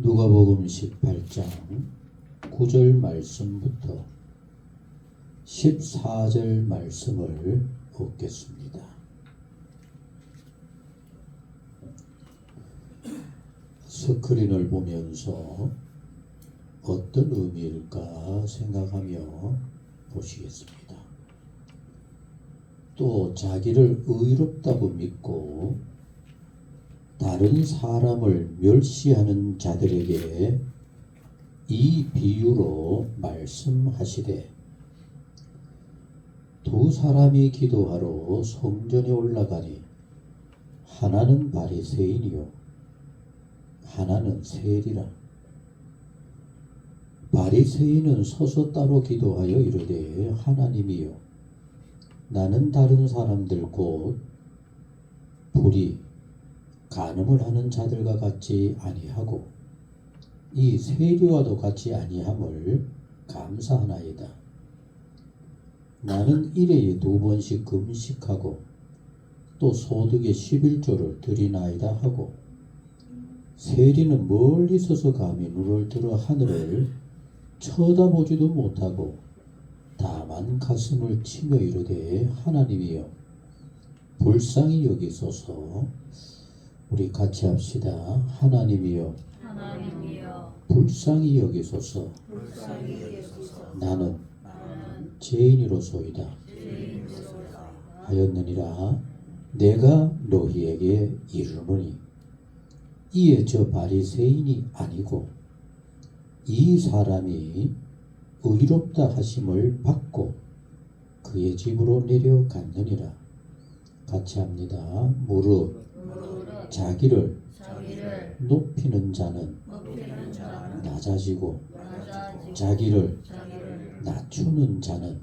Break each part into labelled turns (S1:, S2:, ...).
S1: 누가복음 18장 9절 말씀부터 14절 말씀을 읽겠습니다. 스크린을 보면서 어떤 의미일까 생각하며 보시겠습니다. 또 자기를 의롭다고 믿고 다른 사람을 멸시하는 자들에게 이 비유로 말씀하시되, 두 사람이 기도하러 성전에 올라가니 하나는 바리새인이요 하나는 세리라. 바리새인은 서서 따로 기도하여 이르되, 하나님이여, 나는 다른 사람들 곧 불의 간음을 하는 자들과 같지 아니하고 이 세리와도 같지 아니함을 감사하나이다. 나는 일회에 2번씩 금식하고 또 소득의 11조를 드리나이다 하고, 세리는 멀리 서서 감히 눈을 들어 하늘을 쳐다보지도 못하고 다만 가슴을 치며 이르되, 하나님이여, 불쌍히 여기소서. 우리 같이 합시다. 하나님이여, 불쌍히 여기소서. 나는 죄인이로소이다 하였느니라. 내가 너희에게 이르노니, 이에 저 바리새인이 아니고 이 사람이 의롭다 하심을 받고 그의 집으로 내려갔느니라. 같이 합니다. 무릇 자기를 높이는 자는 낮아지고 자기를 낮추는 자는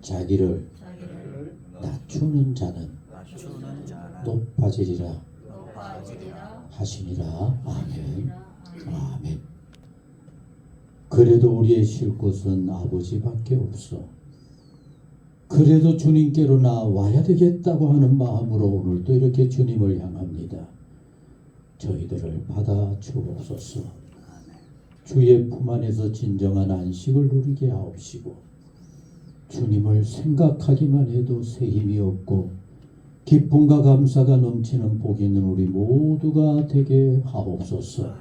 S1: 자기를 낮추는 자는 높아지리라 하시니라. 아멘. 아멘. 그래도 우리의 쉴 곳은 아버지밖에 없어. 그래도 주님께로 나와야 되겠다고 하는 마음으로 오늘도 이렇게 주님을 향합니다. 저희들을 받아 주옵소서. 주의 품 안에서 진정한 안식을 누리게 하옵시고, 주님을 생각하기만 해도 새 힘이 없고 기쁨과 감사가 넘치는 복 있는 우리 모두가 되게 하옵소서.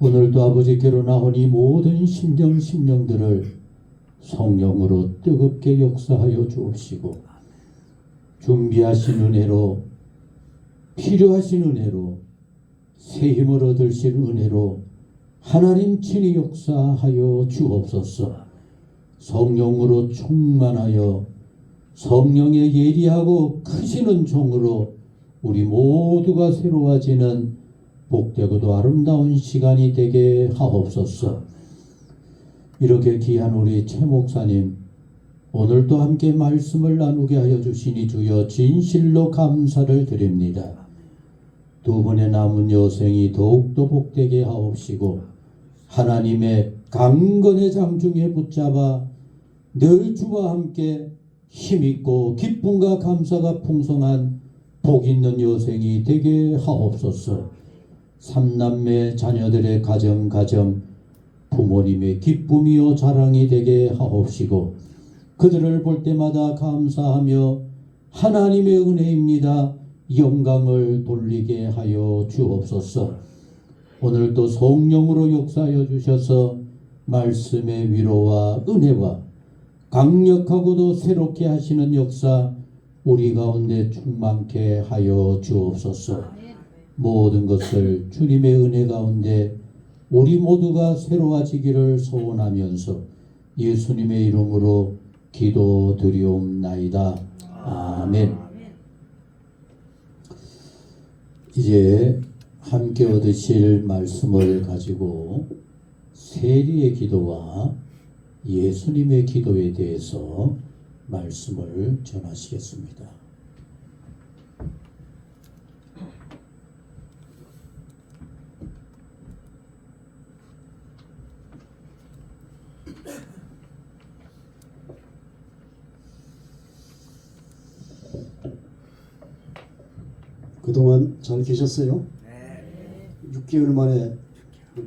S1: 오늘도 아버지께로 나오니 모든 심령들을 성령으로 뜨겁게 역사하여 주옵시고, 준비하신 은혜로, 필요하신 은혜로, 새 힘을 얻으실 은혜로 하나님 친히 역사하여 주옵소서. 성령으로 충만하여 성령의 예리하고 크시는 종으로 우리 모두가 새로워지는 복되고도 아름다운 시간이 되게 하옵소서. 이렇게 귀한 우리 최 목사님, 오늘도 함께 말씀을 나누게 하여 주시니 주여 진실로 감사를 드립니다. 두 분의 남은 여생이 더욱더 복되게 하옵시고, 하나님의 강건의 장중에 붙잡아 늘 주와 함께 힘있고 기쁨과 감사가 풍성한 복 있는 여생이 되게 하옵소서. 삼남매 자녀들의 가정 부모님의 기쁨이요 자랑이 되게 하옵시고, 그들을 볼 때마다 감사하며 하나님의 은혜입니다 영광을 돌리게 하여 주옵소서. 오늘도 성령으로 역사하여 주셔서 말씀의 위로와 은혜와 강력하고도 새롭게 하시는 역사 우리 가운데 충만케 하여 주옵소서. 모든 것을 주님의 은혜 가운데 우리 모두가 새로워지기를 소원하면서 예수님의 이름으로 기도드리옵나이다. 아멘. 이제 함께 얻으실 말씀을 가지고 세리의 기도와 예수님의 기도에 대해서 말씀을 전하시겠습니다.
S2: 그동안 잘 계셨어요? 6개월 만에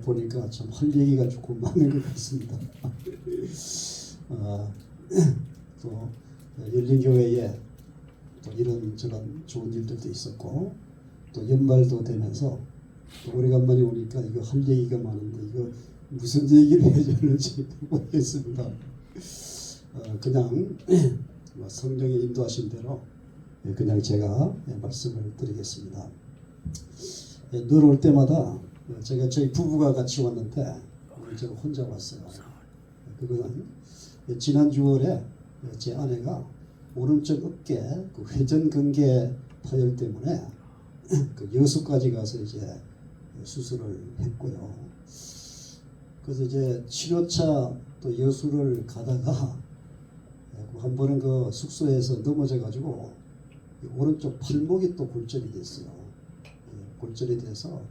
S2: 보니까 참 할 얘기가 조금 많은 것 같습니다. 또 열린교회에 또 이런저런 좋은 일들도 있었고, 또 연말도 되면서 또 오래간만에 오니까 이거 할 얘기가 많은데 이거 무슨 얘기를 해야 되는지 모르겠습니다. 그냥 성령의 인도하신 대로 그냥 제가 말씀을 드리겠습니다. 늘 올 때마다 제가 저희 부부가 같이 왔는데 오늘 제가 혼자 왔어요. 그거는 지난 6월에 제 아내가 오른쪽 어깨 그 회전근개 파열 때문에 그 여수까지 가서 이제 수술을 했고요. 그래서 이제 치료차 또 여수를 가다가 한 번은 그 숙소에서 넘어져 가지고 오른쪽 팔목이 또 골절이 됐어요. 골절이 돼서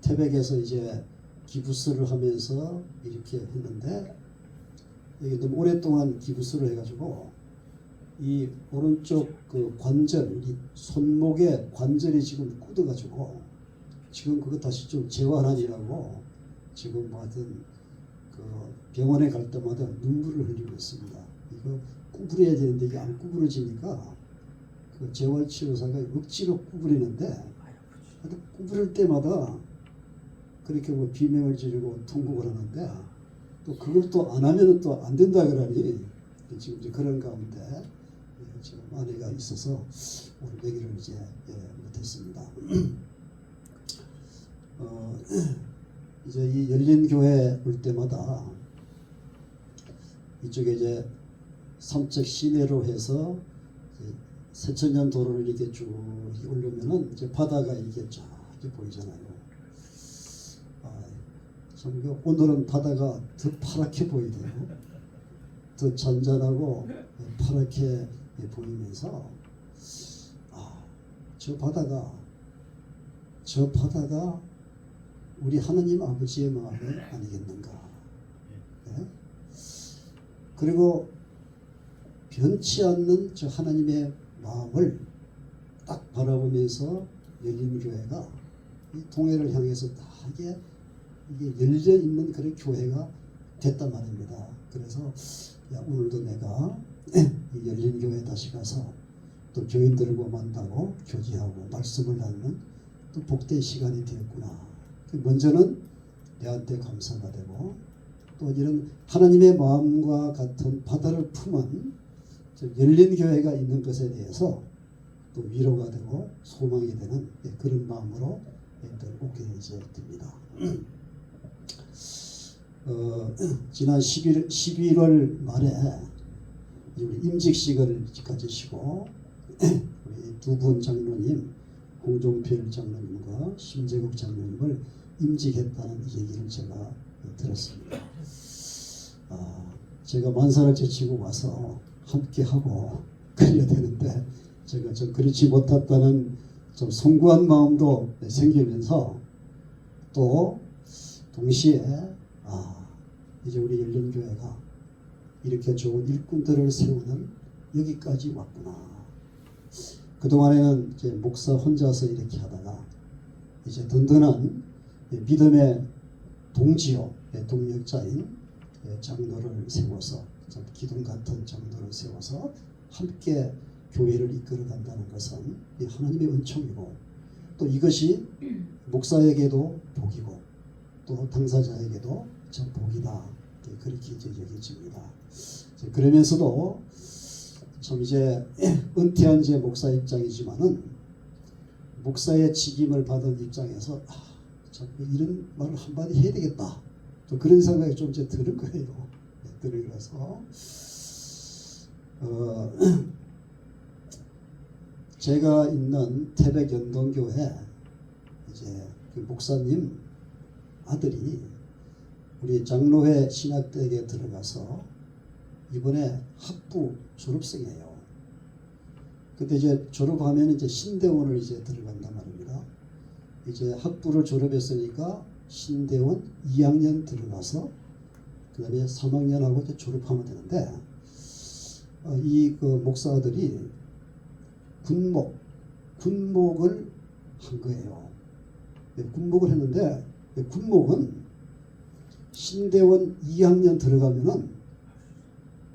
S2: 태백에서 이제 기부스를 하면서 이렇게 했는데 이게 너무 오랫동안 기부스를 해가지고 이 오른쪽 그 관절, 이 손목의 관절이 지금 굳어가지고 지금 그거 다시 좀 재활하느라고 지금 뭐 하여튼 그 병원에 갈 때마다 눈물을 흘리고 있습니다. 이거 구부려야 되는데 이게 안 구부러지니까 그 재활치료사가 억지로 구부리는데 구부릴 때마다 그렇게 뭐 비명을 지르고 통곡을 하는데 또 그걸 또 안 하면은 또 안 된다 그러니 지금 이제 그런 가운데 지금 아내가 있어서 오늘 얘기를 이제 못했습니다. 이제 이 열린교회 올 때마다 이쪽에 이제 삼척 시내로 해서 세천년 도로를 이렇게 쭉 오려면은 이제 바다가 이게 쫙 보이잖아요. 참 오늘은 바다가 더 파랗게 보이네요. 더 잔잔하고 파랗게 보이면서 저 바다가 우리 하나님 아버지의 마음이 아니겠는가. 네? 그리고 변치 않는 저 하나님의 마음을 딱 바라보면서 열린교회가 이 통일을 향해서 다 이게 열려 있는 그런 교회가 됐단 말입니다. 그래서 오늘도 내가 이 열린교회 다시 가서 또 교인들과 만나고 교제하고 말씀을 나누는 또 복된 시간이 되었구나. 먼저는 내한테 감사가 되고 또 이런 하나님의 마음과 같은 바다를 품은 열린 교회가 있는 것에 대해서 또 위로가 되고 소망이 되는 그런 마음으로 오게 이제 됩니다. 지난 11월 말에 우리 임직식을 가지시고 우리 두 분 장로님 홍종필 장로님과 심재국 장로님을 임직했다는 얘기를 제가 들었습니다. 제가 만사를 제치고 와서 함께하고 그래야 되는데 제가 좀 그렇지 못했다는 좀 송구한 마음도 생기면서 또 동시에 이제 우리 열린교회가 이렇게 좋은 일꾼들을 세우는 여기까지 왔구나. 그동안에는 이제 목사 혼자서 이렇게 하다가 이제 든든한 믿음의 동지요, 동력자인 장로를 세워서 기둥 같은 장로를 세워서 함께 교회를 이끌어 간다는 것은 하나님의 은총이고 또 이것이 목사에게도 복이고 또 당사자에게도 참 복이다. 그렇게 이제 여겨집니다. 그러면서도 참 이제 은퇴한 제 목사 입장이지만은 목사의 직임을 받은 입장에서 참 이런 말을 한마디 해야 되겠다. 또 그런 생각이 좀 이제 드는 거예요. 들어서 제가 있는 태백 연동교회 이제 그 목사님 아들이 우리 장로회 신학대학에 들어가서 이번에 학부 졸업생이에요. 근데 이제 졸업하면 이제 신대원을 이제 들어간단 말입니다. 이제 학부를 졸업했으니까 신대원 2학년 들어가서 그 다음에 3학년하고 이제 졸업하면 되는데 이 그 목사들이 군목을 한 거예요. 군목을 했는데 군목은 신대원 2학년 들어가면은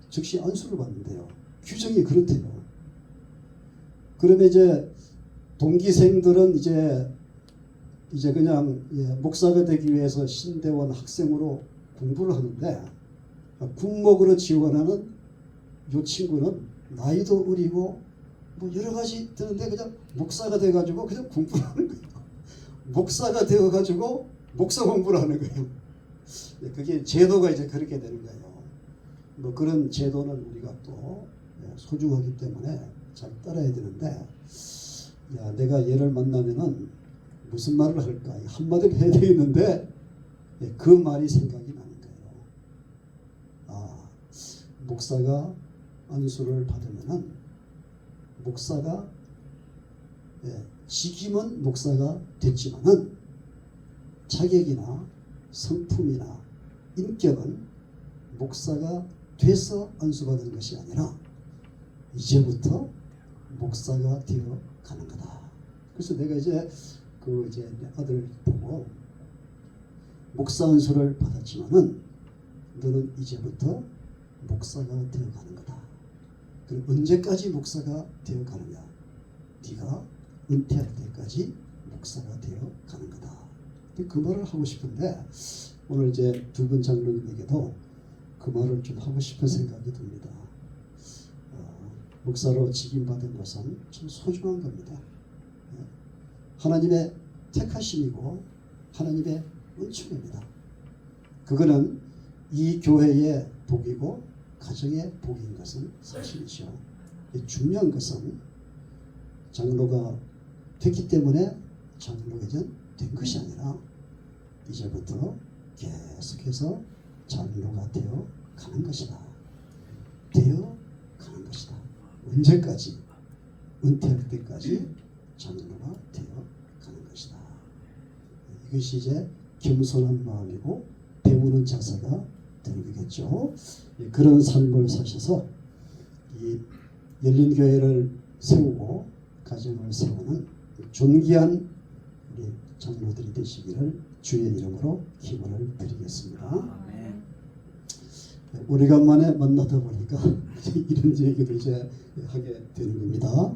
S2: 즉시 안수를 받는데요. 규정이 그렇대요. 그러면 이제 동기생들은 이제 그냥 목사가 되기 위해서 신대원 학생으로 공부를 하는데 군목으로 지원하는 요 친구는 나이도 어리고 뭐 여러 가지 드는데 그냥 목사가 돼가지고 그냥 공부를 하는 거예요. 목사가 되어가지고 목사 공부를 하는 거예요. 그게 제도가 이제 그렇게 되는 거예요. 뭐 그런 제도는 우리가 또 소중하기 때문에 잘 따라야 되는데, 야, 내가 얘를 만나면은 무슨 말을 할까? 한마디를 해야 되겠는데 그 말이 생각이 나는 거예요. 아, 목사가 안수를 받으면은 목사가 직임은 목사가 됐지만은 자격이나 성품이나 인격은 목사가 돼서 안수받는 것이 아니라 이제부터 목사가 되어 가는 거다. 그래서 내가 이제 내 아들 보고 목사 안수를 받았지만은 너는 이제부터 목사가 되어 가는 거다. 그럼 언제까지 목사가 되어 가느냐? 네가 은퇴할 때까지 목사가 되어 가는 거다. 그 말을 하고 싶은데 오늘 이제 두 분 장로님에게도 그 말을 좀 하고 싶은 생각이 듭니다. 목사로 직임받은 것은 참 소중한 겁니다. 하나님의 택하심이고 하나님의 은총입니다. 그거는 이 교회의 복이고 가정의 복인 것은 사실이죠. 중요한 것은 장로가 됐기 때문에 장로가 된 것이 아니라 이제부터 계속해서 장로가 되어 가는 것이다. 되어 가는 것이다. 언제까지? 은퇴할 때까지 장로가 되어 가는 것이다. 이것이 이제 겸손한 마음이고 배우는 자세가 되는 거겠죠. 그런 삶을 사셔서 이 열린교회를 세우고 가정을 세우는 존귀한 우리 장로들이 되시기를 주의 이름으로 기원을 드리겠습니다. 오래간만에 만나다 보니까 이런 얘기를 이제 하게 되는 겁니다.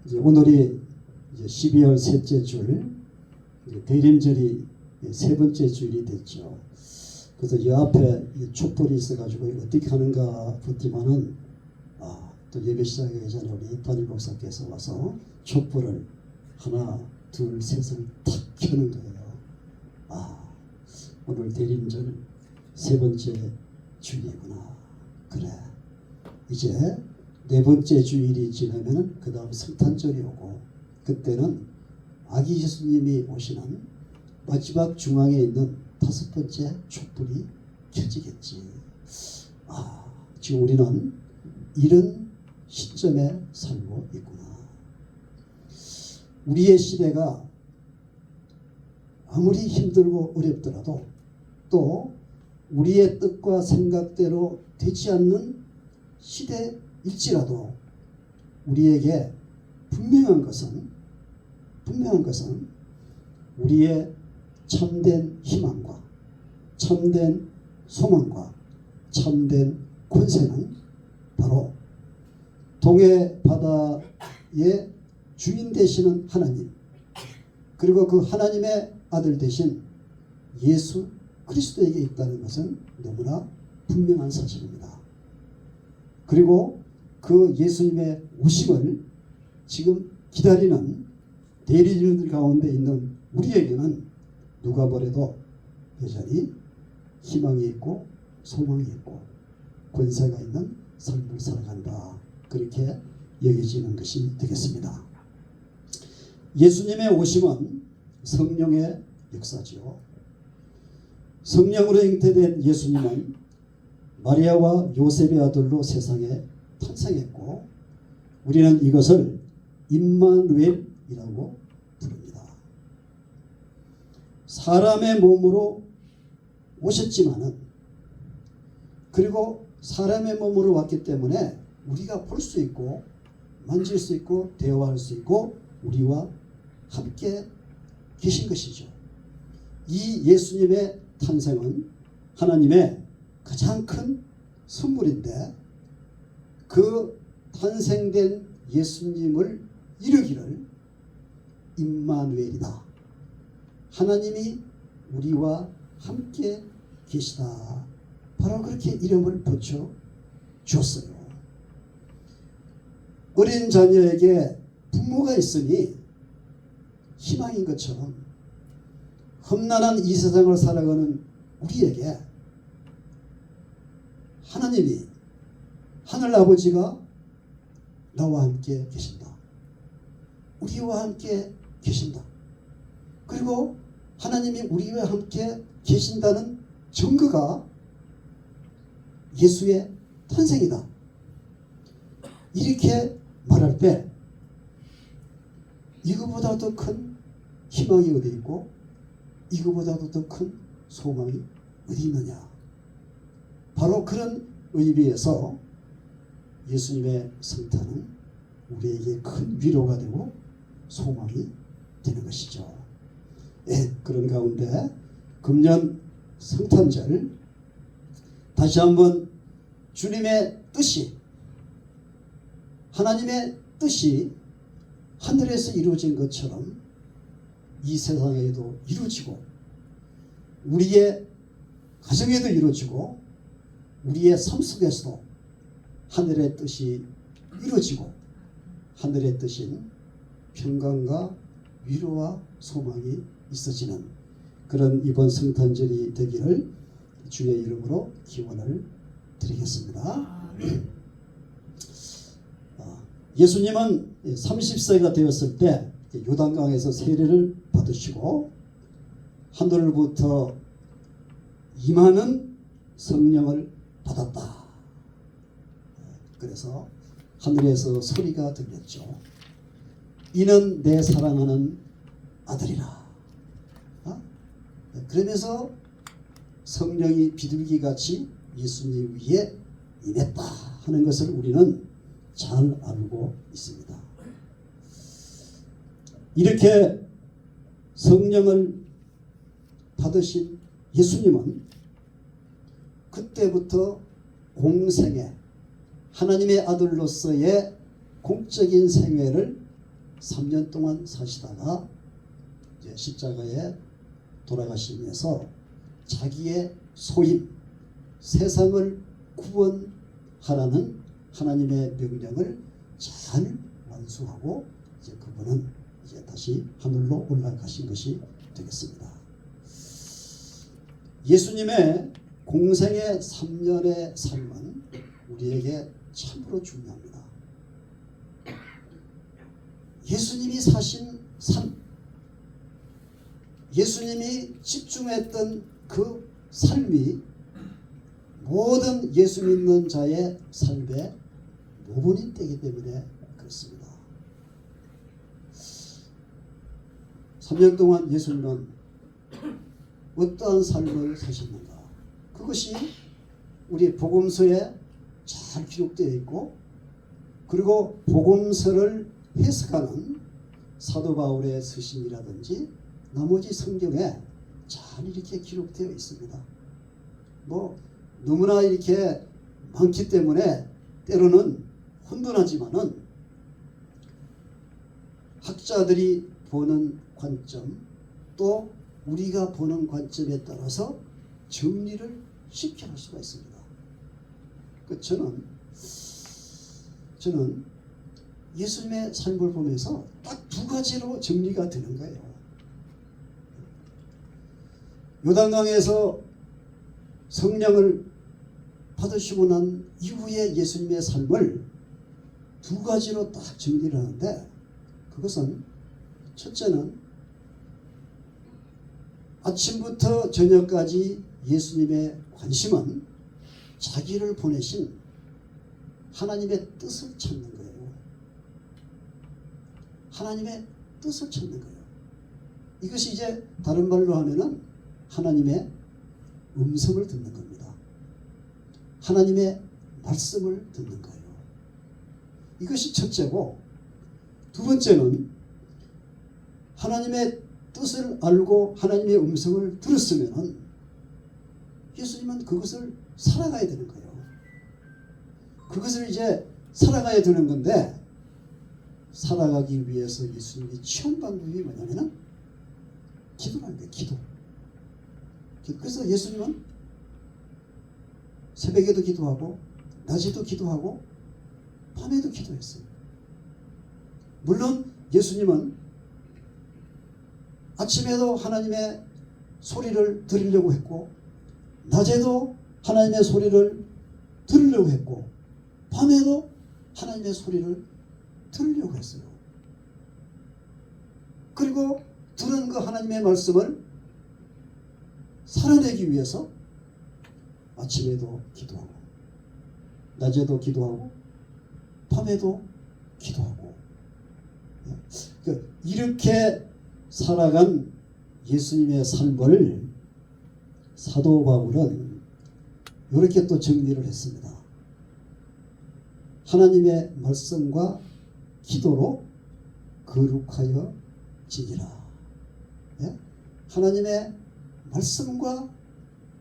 S2: 이제 오늘이 이제 12월 셋째 줄, 대림절이 세 번째 주일이 됐죠. 그래서 이 앞에 촛불이 있어가지고 어떻게 하는가 봤더니만은 또 예배 시작하기 전에 우리 담임 목사께서 와서 촛불을 하나, 둘, 셋을 탁 켜는 거예요. 오늘 대림절 세 번째 주일이구나. 그래. 이제 네 번째 주일이 지나면은 그 다음 성탄절이 오고 그때는 아기 예수님이 오시는 마지막 중앙에 있는 다섯 번째 촛불이 켜지겠지. 지금 우리는 이런 시점에 살고 있구나. 우리의 시대가 아무리 힘들고 어렵더라도 또 우리의 뜻과 생각대로 되지 않는 시대일지라도 우리에게 분명한 것은 우리의 참된 희망과 참된 소망과 참된 권세는 바로 동해 바다의 주인 되시는 하나님, 그리고 그 하나님의 아들 되신 예수 그리스도에게 있다는 것은 너무나 분명한 사실입니다. 그리고 그 예수님의 오심을 지금 기다리는 대리인들 가운데 있는 우리에게는 누가 뭐래도 여전히 희망이 있고 소망이 있고 권세가 있는 삶을 살아간다. 그렇게 여겨지는 것이 되겠습니다. 예수님의 오심은 성령의 역사지요. 성령으로 잉태된 예수님은 마리아와 요셉의 아들로 세상에 탄생했고 우리는 이것을 임마누엘이라고 부릅니다. 사람의 몸으로 오셨지만은 그리고 사람의 몸으로 왔기 때문에 우리가 볼 수 있고 만질 수 있고 대화할 수 있고 우리와 함께 계신 것이죠. 이 예수님의 탄생은 하나님의 가장 큰 선물인데 그 탄생된 예수님을 이루기를 임마누엘이다. 하나님이 우리와 함께 계시다. 바로 그렇게 이름을 붙여 주었어요. 어린 자녀에게 부모가 있으니 희망인 것처럼 험난한 이 세상을 살아가는 우리에게 하나님이 하늘 아버지가 나와 함께 계신다. 우리와 함께 계신다. 그리고 하나님이 우리와 함께 계신다는 증거가 예수의 탄생이다. 이렇게 말할 때 이거보다도 큰 희망이 어디 있고 이거보다도 더 큰 소망이 어디 있느냐. 바로 그런 의미에서 예수님의 성탄은 우리에게 큰 위로가 되고 소망이 되는 것이죠. 예, 그런 가운데 금년 성탄절 다시 한번 주님의 뜻이 하나님의 뜻이 하늘에서 이루어진 것처럼 이 세상에도 이루어지고 우리의 가정에도 이루어지고 우리의 삶 속에서도 하늘의 뜻이 이루어지고 하늘의 뜻인 평강과 위로와 소망이 있어지는 그런 이번 성탄절이 되기를 주의 이름으로 기원을 드리겠습니다. 예수님은 30세가 되었을 때 요단강에서 세례를 받으시고 하늘로부터 임하는 성령을 받았다. 그래서 하늘에서 소리가 들렸죠. 이는 내 사랑하는 아들이라. 그러면서 성령이 비둘기같이 예수님 위에 임했다 하는 것을 우리는 잘 알고 있습니다. 이렇게 성령을 받으신 예수님은 그때부터 공생애 하나님의 아들로서의 공적인 생애를 3년 동안 사시다가 이제 십자가에 돌아가시면서 자기의 소임 세상을 구원하라는 하나님의 명령을 잘 완수하고 이제 그분은 이제 다시 하늘로 올라가신 것이 되겠습니다. 예수님의 공생의 3년의 삶은 우리에게 참으로 중요합니다. 예수님이 사신 삶, 예수님이 집중했던 그 삶이 모든 예수 믿는 자의 삶의 모본이 되기 때문에 그렇습니다. 3년 동안 예수님은 어떠한 삶을 사셨는가? 그것이 우리 복음서에 잘 기록되어 있고 그리고 복음서를 해석하는 사도 바울의 서신이라든지 나머지 성경에 잘 이렇게 기록되어 있습니다. 뭐 너무나 이렇게 많기 때문에 때로는 혼돈하지만은 학자들이 보는 관점 또 우리가 보는 관점에 따라서 정리를 쉽게 할 수가 있습니다. 저는 예수님의 삶을 보면서 딱 두 가지로 정리가 되는 거예요. 요단강에서 성령을 받으시고 난 이후에 예수님의 삶을 두 가지로 딱 정리를 하는데 그것은 첫째는 아침부터 저녁까지 예수님의 관심은 자기를 보내신 하나님의 뜻을 찾는 거예요. 하나님의 뜻을 찾는 거예요. 이것이 이제 다른 말로 하면은 하나님의 음성을 듣는 겁니다. 하나님의 말씀을 듣는 거예요. 이것이 첫째고 두 번째는 하나님의 뜻을 알고 하나님의 음성을 들었으면 예수님은 그것을 살아가야 되는 거예요. 그것을 이제 살아가야 되는 건데, 살아가기 위해서 예수님이 취한 방법이 뭐냐면은 기도라는 거예요. 기도. 그래서 예수님은 새벽에도 기도하고 낮에도 기도하고 밤에도 기도했어요. 물론 예수님은 아침에도 하나님의 소리를 들으려고 했고 낮에도 하나님의 소리를 들으려고 했고 밤에도 하나님의 소리를 들으려고 했어요. 그리고 들은 그 하나님의 말씀을 살아내기 위해서 아침에도 기도하고 낮에도 기도하고 밤에도 기도하고, 이렇게 살아간 예수님의 삶을 사도 바울은 이렇게 또 정리를 했습니다. 하나님의 말씀과 기도로 거룩하여 지니라. 하나님의 말씀과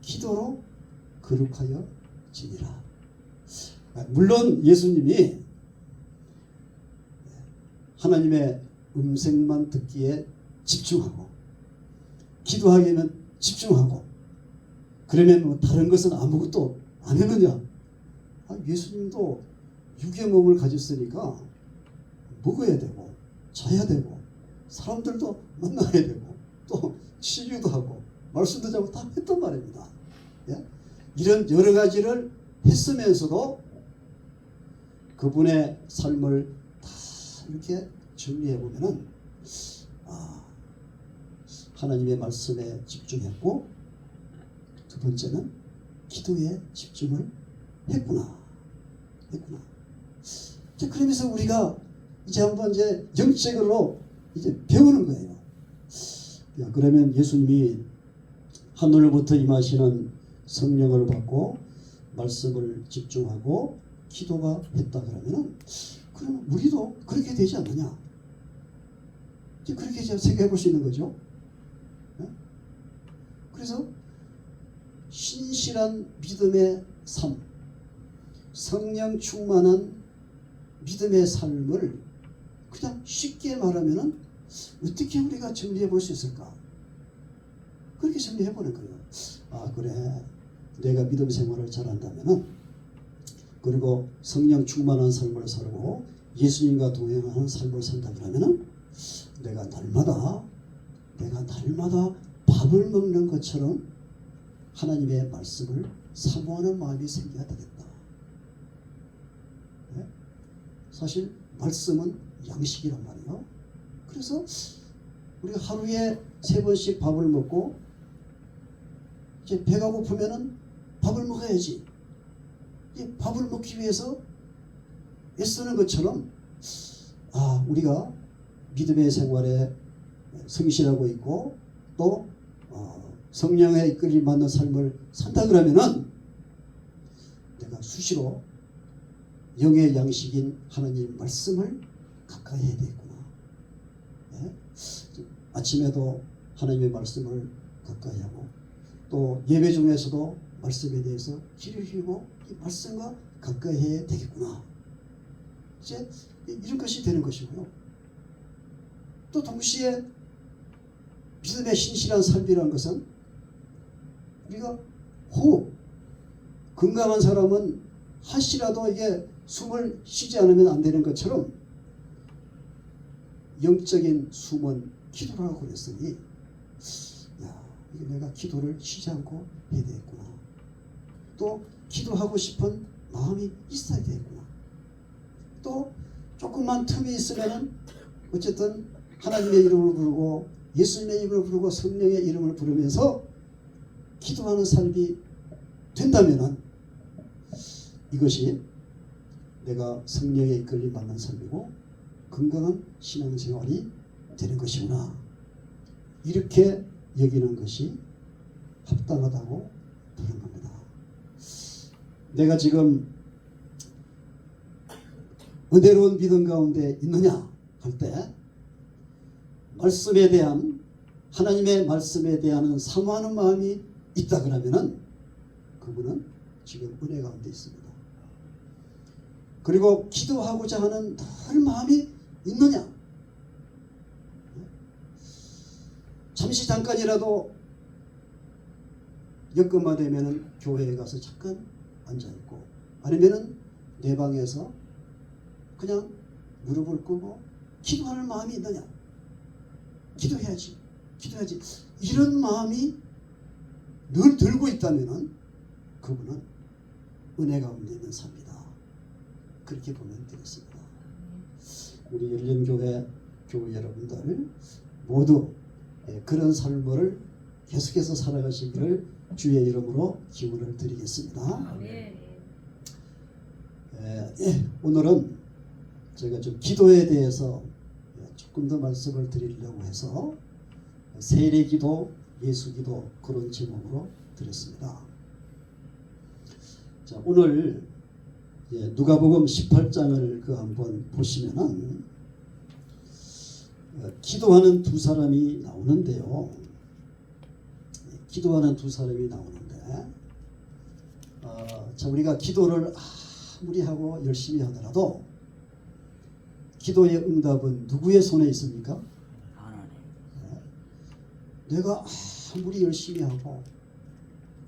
S2: 기도로 거룩하여 지니라. 물론 예수님이 하나님의 음성만 듣기에 집중하고 기도하기에는 집중하고 그러면 뭐 다른 것은 아무것도 안 했느냐? 예수님도 육의 몸을 가졌으니까 먹어야 되고 자야 되고 사람들도 만나야 되고 또 치유도 하고 말씀도 하고 다 했단 말입니다. 이런 여러 가지를 했으면서도 그분의 삶을 다 이렇게 정리해 보면은 하나님의 말씀에 집중했고 두 번째는 기도에 집중을 했구나. 자, 그러면서 우리가 이제 한번 이제 영적으로 이제 배우는 거예요. 그러면 예수님이 하늘로부터 임하시는 성령을 받고 말씀을 집중하고 기도가 했다 그러면은 그럼 우리도 그렇게 되지 않느냐? 이제 그렇게 이제 생각해 볼 수 있는 거죠. 그래서 신실한 믿음의 삶, 성령 충만한 믿음의 삶을 그냥 쉽게 말하면은 어떻게 우리가 정리해 볼 수 있을까? 그렇게 정리해 보는 거예요. 그래, 내가 믿음 생활을 잘한다면은, 그리고 성령 충만한 삶을 살고 예수님과 동행하는 삶을 산다 그러면은 내가 날마다 밥을 먹는 것처럼 하나님의 말씀을 사모하는 마음이 생겨야 되겠다. 사실 말씀은 양식이란 말이에요. 그래서 우리가 하루에 3번씩 밥을 먹고 이제 배가 고프면은 밥을 먹어야지. 이 밥을 먹기 위해서 애쓰는 것처럼 우리가 믿음의 생활에 성실하고 있고 또 성령의 이끌림 받는 삶을 산다 그러면은 내가 수시로 영의 양식인 하나님 말씀을 가까이 해야 되겠구나. 아침에도 하나님의 말씀을 가까이 하고 또 예배 중에서도 말씀에 대해서 귀를 기울이고 이 말씀과 가까이 해야 되겠구나. 이제 이런 것이 되는 것이고요. 또 동시에 믿음의 신실한 삶이라는 것은 우리가 호흡, 건강한 사람은 한시라도 이게 숨을 쉬지 않으면 안 되는 것처럼 영적인 숨은 기도라고 그랬으니 이게 내가 기도를 쉬지 않고 해야 되겠구나. 또 기도하고 싶은 마음이 있어야 되겠구나. 또 조금만 틈이 있으면은 어쨌든 하나님의 이름을 부르고 예수님의 이름을 부르고 성령의 이름을 부르면서 기도하는 삶이 된다면은 이것이 내가 성령의 이끌림 받는 삶이고 건강한 신앙생활이 되는 것이구나. 이렇게 여기는 것이 합당하다고 보는 겁니다. 내가 지금 은혜로운 믿음 가운데 있느냐 할 때 말씀에 대한 하나님의 말씀에 대한 사모하는 마음이 있다 그러면은 그분은 지금 은혜 가운데 있습니다. 그리고 기도하고자 하는 늘 마음이 있느냐? 잠시 잠깐이라도 여건만 되면은 교회에 가서 잠깐 앉아 있고 아니면은 내 방에서 그냥 무릎을 꿇고 기도하는 마음이 있느냐? 기도해야지. 이런 마음이 늘 들고 있다면은 그분은 은혜 가운데 있는 사람이다. 그렇게 보면 되겠습니다. 우리 열린교회 교회 여러분들 모두 그런 삶을 계속해서 살아가시기를 주의 이름으로 기원을 드리겠습니다. 오늘은 제가 좀 기도에 대해서 조금 더 말씀을 드리려고 해서 세례기도, 예수기도 그런 제목으로 드렸습니다. 자, 오늘 누가복음 18장을 한번 보시면은 기도하는 두 사람이 나오는데요. 기도하는 두 사람이 나오는데 자, 우리가 기도를 아무리 하고 열심히 하더라도 기도의 응답은 누구의 손에 있습니까? 하나님. 내가 아무리 열심히 하고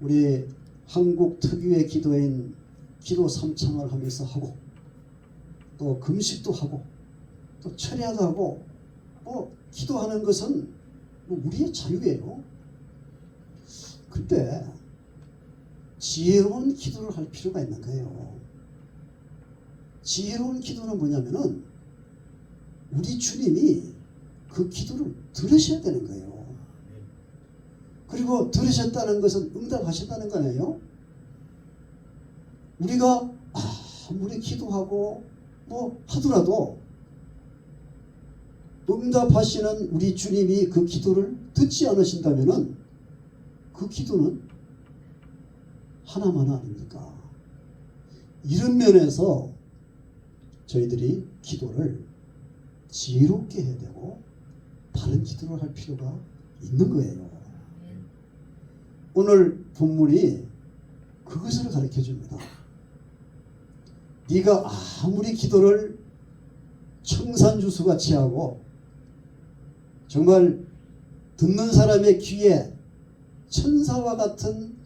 S2: 우리 한국 특유의 기도인 기도 삼창을 하면서 하고 또 금식도 하고 또 철야도 하고 기도하는 것은 우리의 자유예요. 근데 지혜로운 기도를 할 필요가 있는 거예요. 지혜로운 기도는 뭐냐면은 우리 주님이 그 기도를 들으셔야 되는 거예요. 그리고 들으셨다는 것은 응답하셨다는 거네요. 우리가 아무리 기도하고 하더라도 응답하시는 우리 주님이 그 기도를 듣지 않으신다면은 그 기도는 하나만 아닙니까? 이런 면에서 저희들이 기도를 지혜롭게 해야 되고 바른 기도를 할 필요가 있는 거예요. 오늘 본문이 그것을 가르쳐 줍니다. 네가 아무리 기도를 청산주수같이 하고 정말 듣는 사람의 귀에 천사와 같은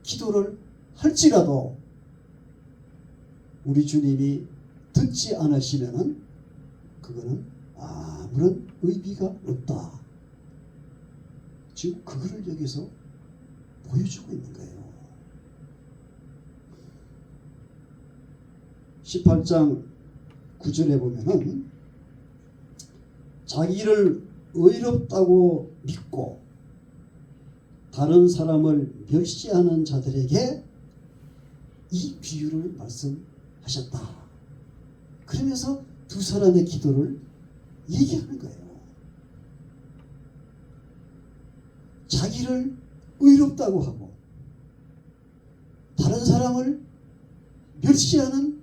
S2: 기도를 할지라도 우리 주님이 듣지 않으시면은 그거는 아무런 의미가 없다. 지금 그거를 여기서 보여주고 있는 거예요. 18장 9절에 보면은 자기를 의롭다고 믿고 다른 사람을 멸시하는 자들에게 이 비유를 말씀하셨다. 그러면서 두 사람의 기도를 얘기하는 거예요. 자기를 의롭다고 하고 다른 사람을 멸시하는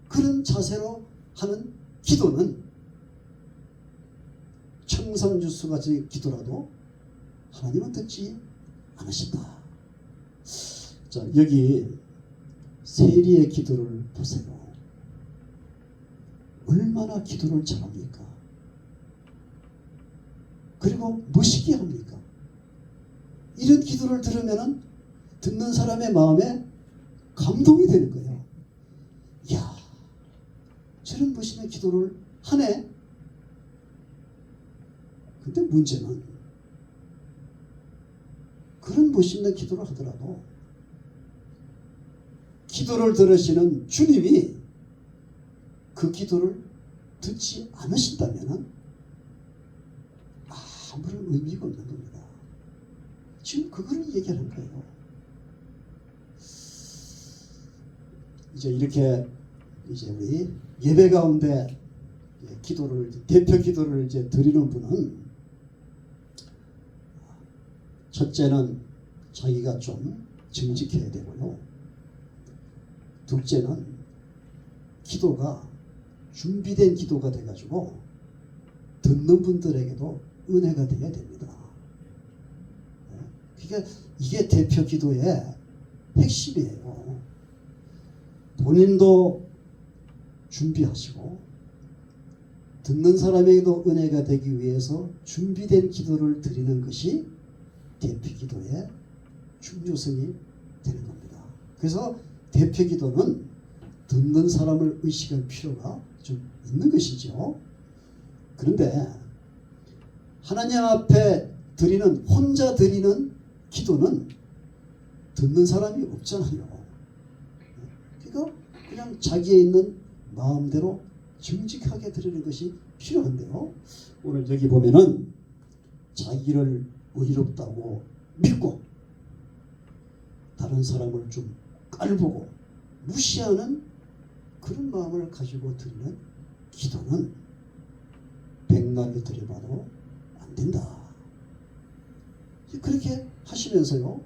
S2: 그런 자세로 하는 기도는 청산주수같이 기도라도 하나님은 듣지 않으신다. 자, 여기 세리의 기도를 보세요. 얼마나 기도를 잘합니까? 그리고 멋있게 합니까? 이런 기도를 들으면은 듣는 사람의 마음에 감동이 되는 거예요. 이야, 저런 멋있는 기도를 하네. 근데 문제는 그런 멋있는 기도를 하더라도 기도를 들으시는 주님이 그 기도를 듣지 않으신다면 아무런 의미가 없는 겁니다. 지금 그거를 얘기하는 거예요. 이제 이렇게 우리 예배 가운데 기도를 대표 기도를 이제 드리는 분은 첫째는 자기가 좀 정직해야 되고요. 둘째는 기도가 준비된 기도가 돼가지고 듣는 분들에게도 은혜가 되어야 됩니다. 그러니까 이게 대표 기도의 핵심이에요. 본인도 준비하시고 듣는 사람에게도 은혜가 되기 위해서 준비된 기도를 드리는 것이 대표 기도의 중요성이 되는 겁니다. 그래서 대표 기도는 듣는 사람을 의식할 필요가 좀 있는 것이죠. 그런데 하나님 앞에 혼자 드리는 기도는 듣는 사람이 없잖아요. 그러니까 그냥 자기에 있는 마음대로 정직하게 드리는 것이 필요한데요. 오늘 여기 보면은 자기를 의롭다고 믿고 다른 사람을 좀 깔보고 무시하는 그런 마음을 가지고 드리는 기도는 백날로 드려봐도 안 된다. 그렇게 하시면서요,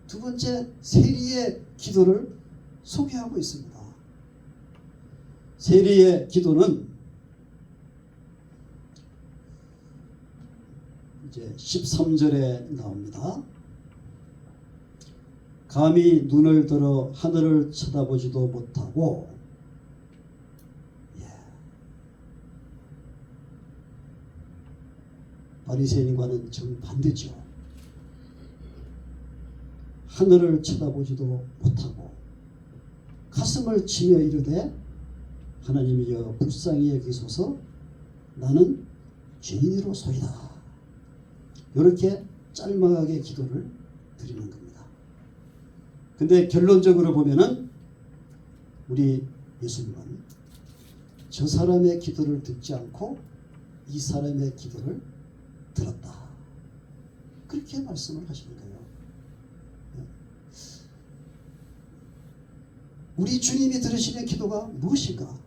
S2: 두 번째 세리의 기도를 소개하고 있습니다. 세리의 기도는 이제 13절에 나옵니다. 감히 눈을 들어 하늘을 쳐다보지도 못하고, 바리새인과는 정반대죠. 하늘을 쳐다보지도 못하고 가슴을 치며 이르되 하나님이여 불쌍히 여기소서 나는 죄인이로소이다. 이렇게 짤막하게 기도를 드리는 겁니다. 근데 결론적으로 보면은 우리 예수님은 저 사람의 기도를 듣지 않고 이 사람의 기도를 들었다. 그렇게 말씀을 하시는 거예요. 우리 주님이 들으시는 기도가 무엇인가?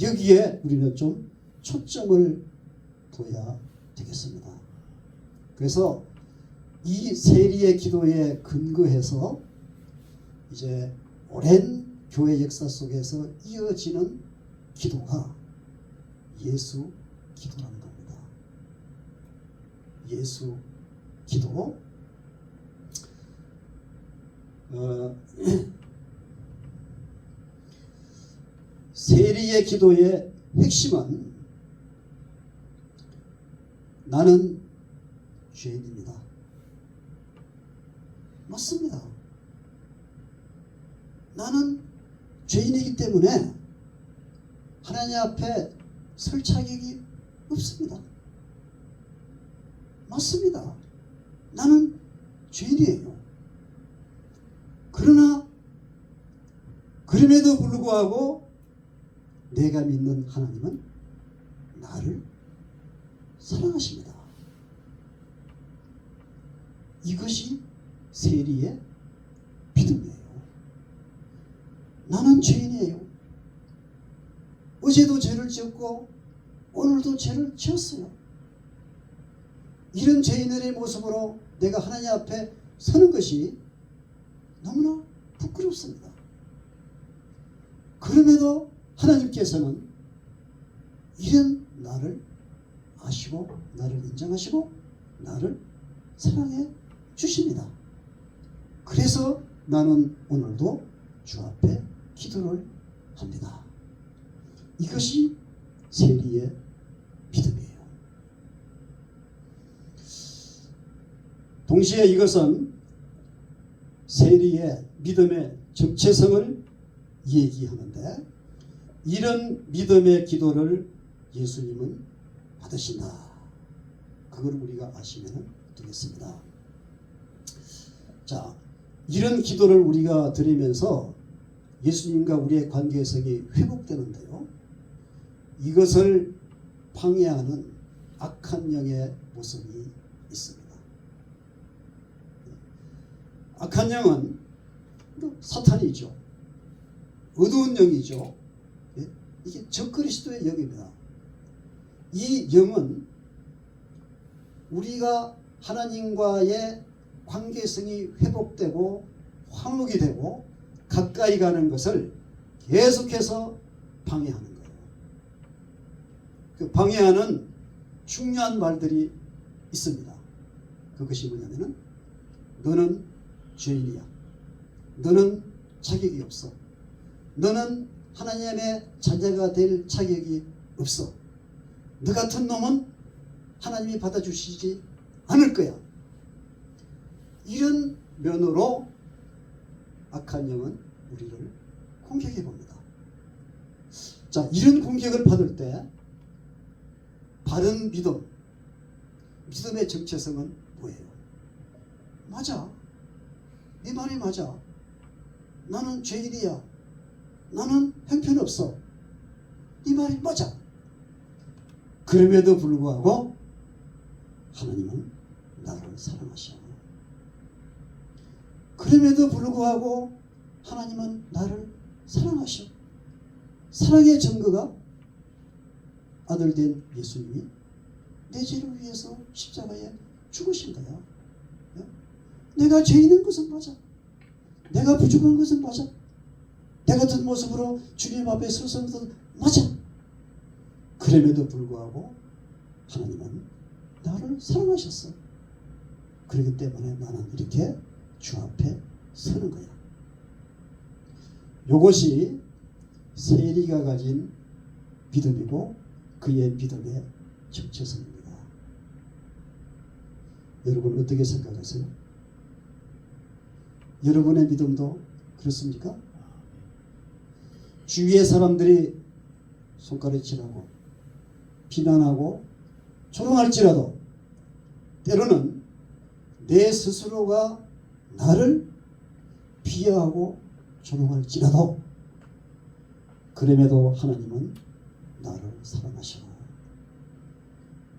S2: 여기에 우리는 좀 초점을 둬야 되겠습니다. 그래서 이 세리의 기도에 근거해서 이제 오랜 교회 역사 속에서 이어지는 기도가 예수 기도라는 겁니다. 예수 기도. 세리의 기도의 핵심은 나는 죄인입니다. 맞습니다. 나는 죄인이기 때문에 하나님 앞에 설 자격이 없습니다. 맞습니다. 나는 죄인이에요. 그러나 그럼에도 불구하고 내가 믿는 하나님은 나를 사랑하십니다. 이것이 세리의 믿음이에요. 나는 죄인이에요. 어제도 죄를 지었고 오늘도 죄를 지었어요. 이런 죄인의 모습으로 내가 하나님 앞에 서는 것이 너무나 부끄럽습니다. 그럼에도 하나님께서는 이런 나를 아시고 나를 인정하시고 나를 사랑해 주십니다. 그래서 나는 오늘도 주 앞에 기도를 합니다. 이것이 세리의 믿음이에요. 동시에 이것은 세리의 믿음의 정체성을 얘기하는데, 이런 믿음의 기도를 예수님은 받으신다. 그걸 우리가 아시면 되겠습니다. 자, 이런 기도를 우리가 드리면서 예수님과 우리의 관계성이 회복되는데요, 이것을 방해하는 악한 영의 모습이 있습니다. 악한 영은 사탄이죠. 어두운 영이죠. 이게 적그리스도의 영입니다. 이 영은 우리가 하나님과의 관계성이 회복되고 화목이 되고 가까이 가는 것을 계속해서 방해하는 거예요. 그 방해하는 중요한 말들이 있습니다. 그것이 뭐냐면은 너는 죄인이야. 너는 자격이 없어. 너는 하나님의 자녀가 될 자격이 없어. 너 같은 놈은 하나님이 받아주시지 않을 거야. 이런 면으로 악한 영은 우리를 공격해 봅니다. 자, 이런 공격을 받을 때 바른 믿음의 정체성은 뭐예요? 맞아. 네 말이 맞아. 나는 죄인이야. 나는 형편없어. 이 말이 맞아. 그럼에도 불구하고 하나님은 나를 사랑하셔. 그럼에도 불구하고 하나님은 나를 사랑하셔. 사랑의 증거가 아들 된 예수님이 내 죄를 위해서 십자가에 죽으신 거야. 내가 죄인인 것은 맞아. 내가 부족한 것은 맞아. 내 같은 모습으로 주님 앞에 서서는 것은 맞아. 그럼에도 불구하고 하나님은 나를 사랑하셨어. 그렇기 때문에 나는 이렇게 주 앞에 서는 거야. 이것이 세리가 가진 믿음이고 그의 믿음의 정체성입니다. 여러분 어떻게 생각하세요? 여러분의 믿음도 그렇습니까? 주위의 사람들이 손가락질하고 비난하고 조롱할지라도 때로는 내 스스로가 나를 비하하고 조롱할지라도 그럼에도 하나님은 나를 사랑하셔.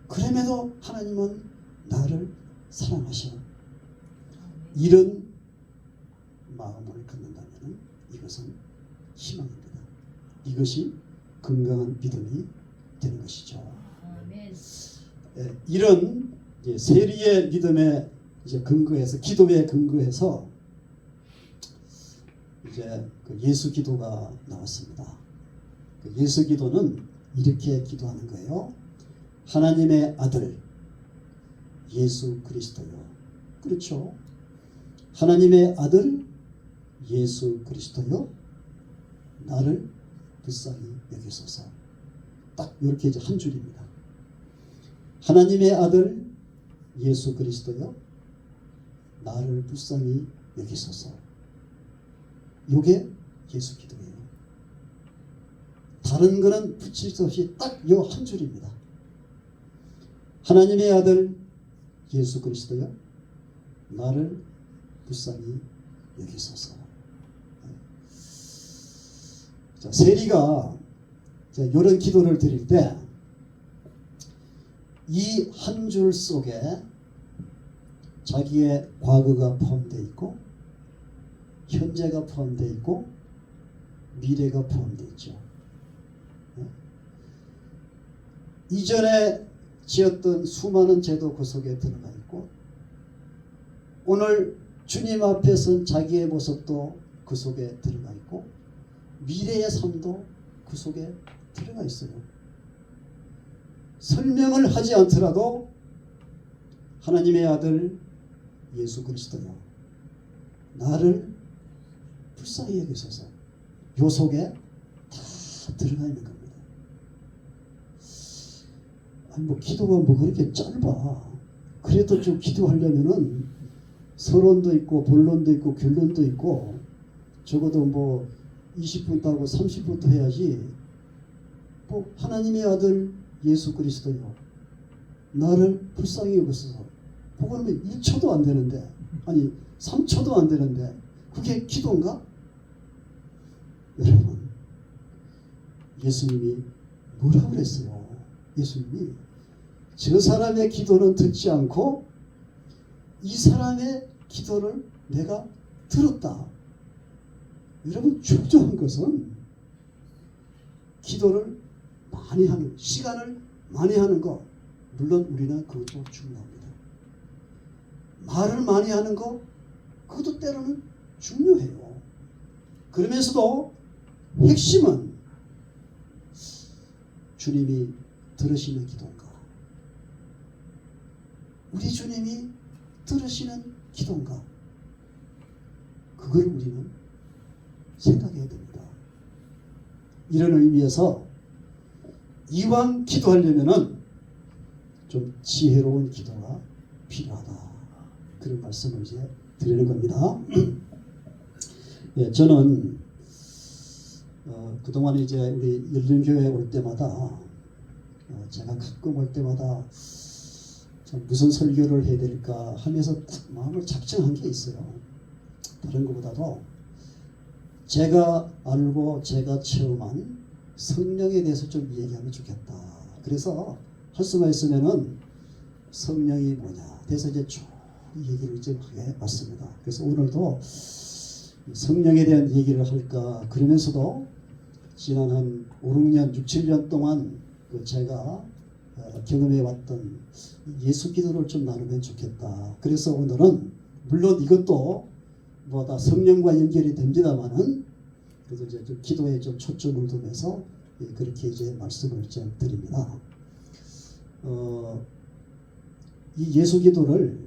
S2: 그럼에도 하나님은 나를 사랑하셔. 이런 마음을 갖는다면 이것은 희망입니다. 이것이 건강한 믿음이 되는 것이죠.
S3: 아멘.
S2: 이런 세리의 믿음에 이제 근거해서 기도에 근거해서 이제 그 예수 기도가 나왔습니다. 그 예수 기도는 이렇게 기도하는 거예요. 하나님의 아들 예수 그리스도요. 그렇죠. 하나님의 아들 예수 그리스도요. 나를 불쌍히 여기소서. 딱 이렇게 이제 한 줄입니다. 하나님의 아들 예수 그리스도요. 나를 불쌍히 여기소서. 이게 예수 기도예요. 다른 거는 붙일 수 없이 딱 이 한 줄입니다. 하나님의 아들 예수 그리스도요. 나를 불쌍히 여기소서. 자, 세리가 이런 기도를 드릴 때 이 한 줄 속에 자기의 과거가 포함되어 있고 현재가 포함되어 있고 미래가 포함되어 있죠. 이전에 지었던 수많은 죄도 그 속에 들어가 있고 오늘 주님 앞에 선 자기의 모습도 그 속에 들어가 있고 미래의 삶도 그 속에 들어가 있어요. 설명을 하지 않더라도 하나님의 아들 예수 그리스도요. 나를 불쌍히 여기소서. 요 속에 다 들어가 있는 겁니다. 아니 뭐 기도가 뭐 그렇게 짧아. 그래도 좀 기도하려면은 서론도 있고 본론도 있고 결론도 있고 적어도 뭐 20분 따고 30분도 해야지. 뭐 하나님의 아들 예수 그리스도요. 나를 불쌍히 여기소서. 그거는 1초도 안 되는데 아니 3초도 안 되는데 그게 기도인가? 여러분 예수님이 뭐라고 그랬어요? 예수님이 저 사람의 기도는 듣지 않고 이 사람의 기도를 내가 들었다. 여러분 중요한 것은 기도를 많이 하는 시간을 많이 하는 거 물론 우리는 그것도 중요합니다. 말을 많이 하는 거 그것도 때로는 중요해요. 그러면서도 핵심은 주님이 들으시는 기도인가 우리 주님이 들으시는 기도인가? 그걸 우리는 생각해야 됩니다. 이런 의미에서 이왕 기도하려면은 좀 지혜로운 기도가 필요하다. 그런 말씀을 이제 드리는 겁니다. 예, 저는 그동안 이제 우리 열린교회 올 때마다 제가 가끔 올 때마다 참 무슨 설교를 해야 될까 하면서 딱 마음을 작정한 게 있어요. 다른 것보다도 제가 알고 제가 체험한 성령에 대해서 좀 얘기하면 좋겠다. 그래서 할 수가 있으면은 성령이 뭐냐. 그래서 이제 쭉 얘기를 좀 하게 왔습니다. 그래서 오늘도 성령에 대한 얘기를 할까 그러면서도 지난 한 5, 6년, 6, 7년 동안 제가 경험해 왔던 예수 기도를 좀 나누면 좋겠다. 그래서 오늘은 물론 이것도 뭐 다 성령과 연결이 됩니다만은 그래도 이제 좀 기도에 좀 초점을 두면서 그렇게 이제 말씀을 좀 드립니다. 이 예수 기도를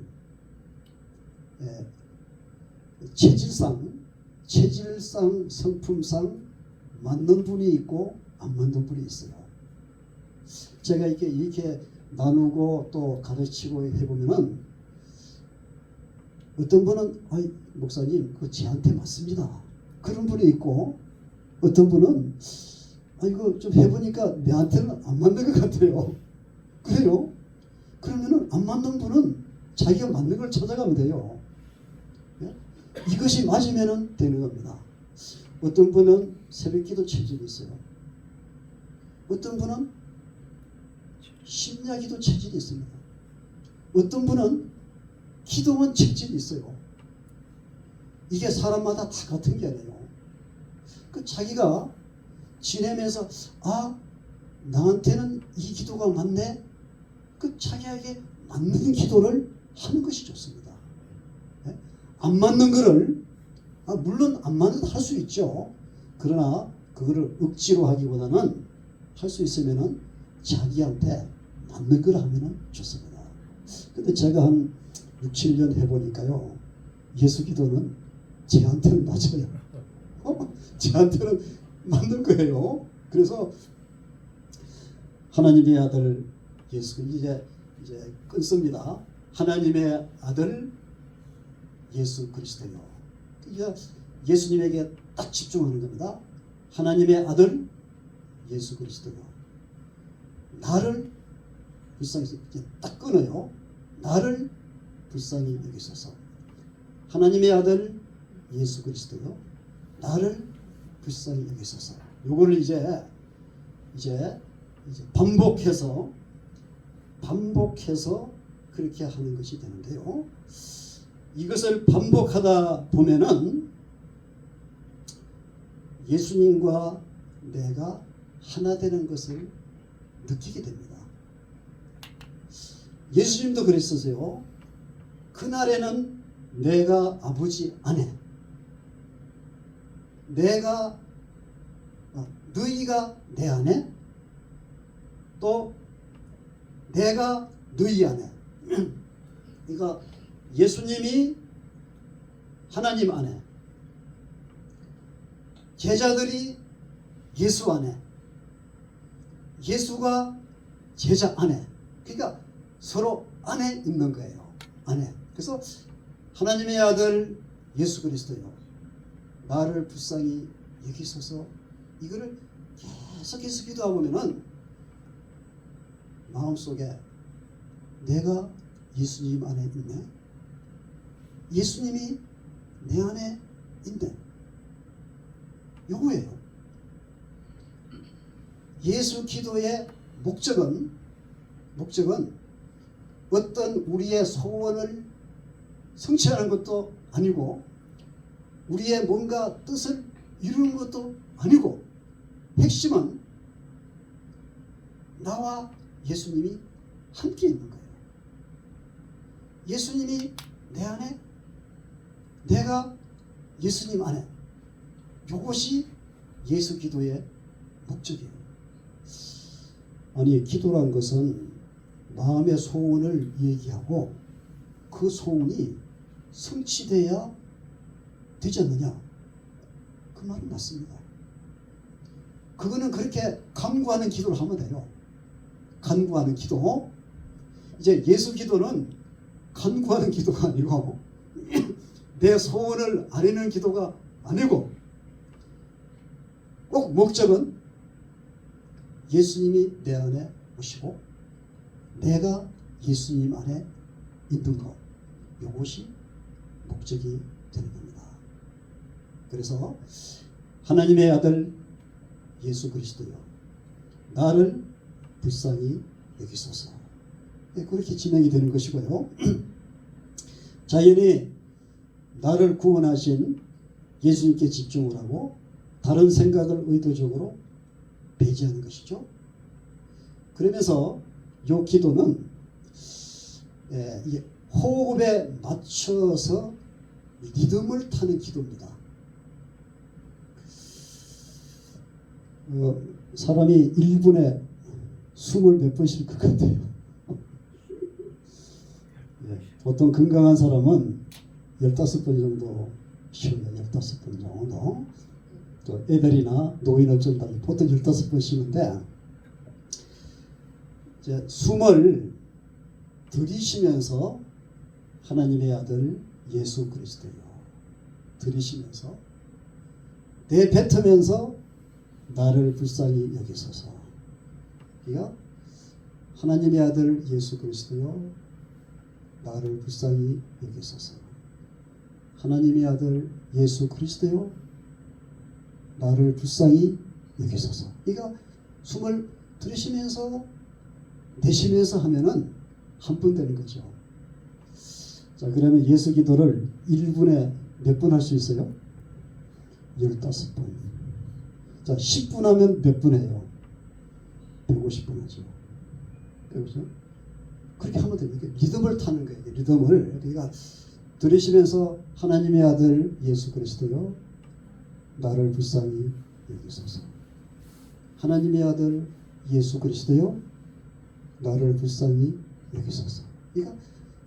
S2: 체질상, 성품상 맞는 분이 있고 안 맞는 분이 있어요. 제가 이렇게 나누고 또 가르치고 해보면은 어떤 분은 목사님 그거 제한테 맞습니다. 그런 분이 있고 어떤 분은 이거 좀 해보니까 내한테는 안 맞는 것 같아요. 그래요? 그러면은 안 맞는 분은 자기가 맞는 걸 찾아가면 돼요. 예? 이것이 맞으면 되는 겁니다. 어떤 분은 새벽기도 체질이 있어요. 어떤 분은 심야기도 체질이 있습니다. 어떤 분은 기도원 체질이 있어요. 이게 사람마다 다 같은 게 아니에요. 그 자기가 지내면서 나한테는 이 기도가 맞네. 그 자기에게 맞는 기도를 하는 것이 좋습니다. 네? 안 맞는 거를 물론 안 맞는 할 수 있죠. 그러나 그거를 억지로 하기보다는 할 수 있으면은 자기한테 맞는 걸 하면은 좋습니다. 근데 제가 한 6, 7년 해보니까요. 예수 기도는 제한테는 맞아요. 제한테는 맞는 거예요. 그래서 하나님의 아들 예수 이제 끊습니다. 하나님의 아들 예수 그리스도요. 이제 예수님에게 딱 집중하는 겁니다. 하나님의 아들 예수 그리스도요. 나를 불쌍히 이제 딱 끊어요. 나를 불쌍히 여기소서. 하나님의 아들 예수 그리스도요. 나를 불쌍히 여기소서. 요걸 이제 반복해서 그렇게 하는 것이 되는데요. 이것을 반복하다 보면은 예수님과 내가 하나 되는 것을 느끼게 됩니다. 예수님도 그랬었어요. 그날에는 내가 아버지 안에, 너희가 내 안에, 또 내가 너희 안에. 그러니까 예수님이 하나님 안에, 제자들이 예수 안에, 예수가 제자 안에. 그러니까 서로 안에 있는 거예요. 안에. 그래서 하나님의 아들 예수 그리스도요. 나를 불쌍히 여기소서. 이거를 계속해서 기도하고 보면은 마음속에 내가 예수님 안에 있네. 예수님이 내 안에 있네. 요거예요. 예수 기도의 목적은 어떤 우리의 소원을 성취하는 것도 아니고 우리의 뭔가 뜻을 이루는 것도 아니고 핵심은 나와 예수님이 함께 있는 거예요. 예수님이 내 안에, 내가 예수님 안에. 이것이 예수 기도의 목적이에요. 아니 기도란 것은 마음의 소원을 얘기하고 그 소원이 성취돼야 되지 않느냐? 그 말은 맞습니다. 그거는 그렇게 간구하는 기도를 하면 돼요. 간구하는 기도. 이제 예수 기도는 간구하는 기도가 아니고 내 소원을 아뢰는 기도가 아니고 꼭 목적은 예수님이 내 안에 오시고 내가 예수님 안에 있는 것, 이것이 목적이 되는 겁니다. 그래서 하나님의 아들 예수 그리스도여 나를 불쌍히 여기소서, 그렇게 진행이 되는 것이고요. 자연히 나를 구원하신 예수님께 집중을 하고 다른 생각을 의도적으로 배제하는 것이죠. 그러면서 이 기도는 호흡에 맞춰서 리듬을 타는 기도입니다. 사람이 1분에 숨을 몇 번 쉴 것 같아요. 보통 건강한 사람은 15번 정도 쉬어요. 15번 정도. 또 애들이나 노인 어쩐다 보통 15번 쉬는데, 이제 숨을 들이쉬면서 하나님의 아들 예수 그리스도요 들이쉬면서 내뱉으면서 나를 불쌍히 여기소서. 그러니까 하나님의 아들 예수 그리스도요 나를 불쌍히 여기소서. 하나님의 아들 예수 그리스도요 나를 불쌍히 여기소서. 그러니까 숨을 들이쉬면서 내쉬면서 하면은 한 번 되는 거죠. 자, 그러면 예수 기도를 1분에 몇 번 할 수 있어요? 15번. 자, 10분 하면 몇 분 해요? 150분 하죠. 그렇죠? 그렇게 하면 됩니다. 리듬을 타는 거예요. 리듬을. 그러니까 들으시면서 하나님의 아들 예수 그리스도요 나를 불쌍히 여기소서. 하나님의 아들 예수 그리스도요 나를 불쌍히 여기소서. 그러니까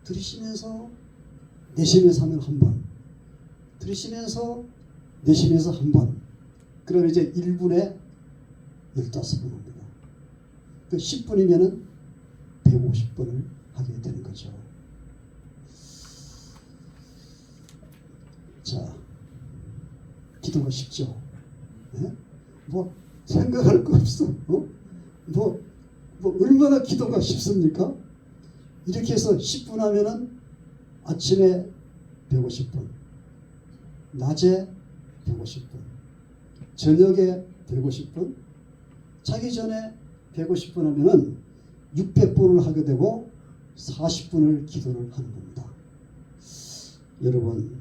S2: 들으시면서 내쉬면서 하면 한 번, 들으시면서 내쉬면서 한 번. 그럼 이제 1분에 15번 합니다. 그 10분이면은 150번을 하게 되는 거죠. 자, 기도가 쉽죠. 네? 뭐 생각할 거 없어. 뭐 얼마나 기도가 쉽습니까? 이렇게 해서 10분 하면은 아침에 150분, 낮에 150분, 저녁에 150분, 자기 전에 150분 하면은 600분을 하게 되고 40분을 기도를 하는 겁니다. 여러분,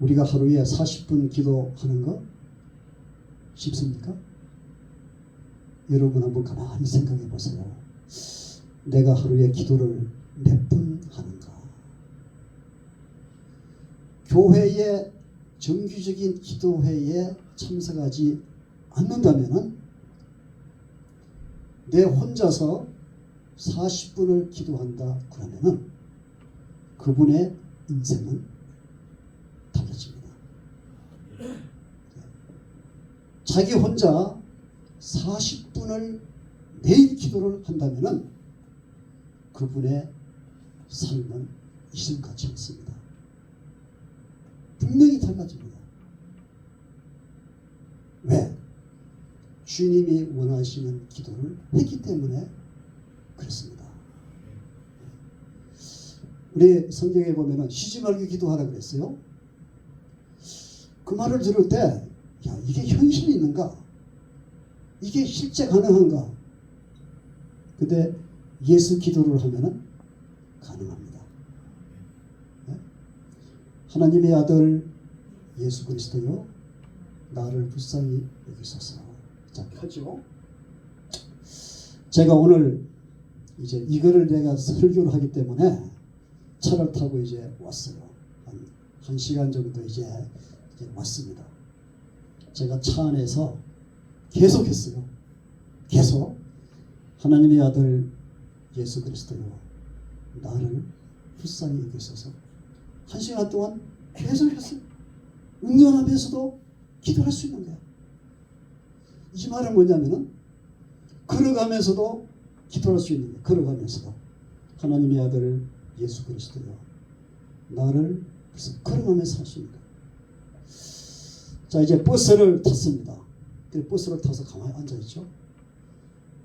S2: 우리가 하루에 40분 기도하는 거 쉽습니까? 여러분 한번 가만히 생각해 보세요. 내가 하루에 기도를 몇 분 하는가? 교회의 정규적인 기도회에 참석하지 않는다면은 내 혼자서 40분을 기도한다 그러면은 그분의 인생은 달라집니다. 자기 혼자 40분을 매일 기도를 한다면은 그분의 삶은 이전 같지 않습니다. 분명히 달라집니다. 왜? 주님이 원하시는 기도를 했기 때문에 그렇습니다. 우리 성경에 보면은 쉬지 말고 기도하라 그랬어요. 그 말을 들을 때, 야, 이게 현실이 있는가? 이게 실제 가능한가? 근데 예수 기도를 하면은 가능합니다. 네? 하나님의 아들 예수 그리스도요 나를 불쌍히 여기소서. 자, 펴죠. 제가 오늘 이제 이거를 내가 설교를 하기 때문에 차를 타고 이제 왔어요. 한 시간 정도 이제 왔습니다. 제가 차 안에서 계속했어요. 계속 하나님의 아들 예수 그리스도요 나를 불쌍히 여기소서. 1시간 동안 계속해서 운전하면서도 기도할 수 있는 거야. 이 말은 뭐냐면은 걸어가면서도 기도할 수 있는 거야. 걸어가면서도 하나님의 아들 예수 그리스도요 나를 걸어가면서 할 수 있는 거야. 자, 이제 버스를 탔습니다. 버스를 타서 가만히 앉아있죠.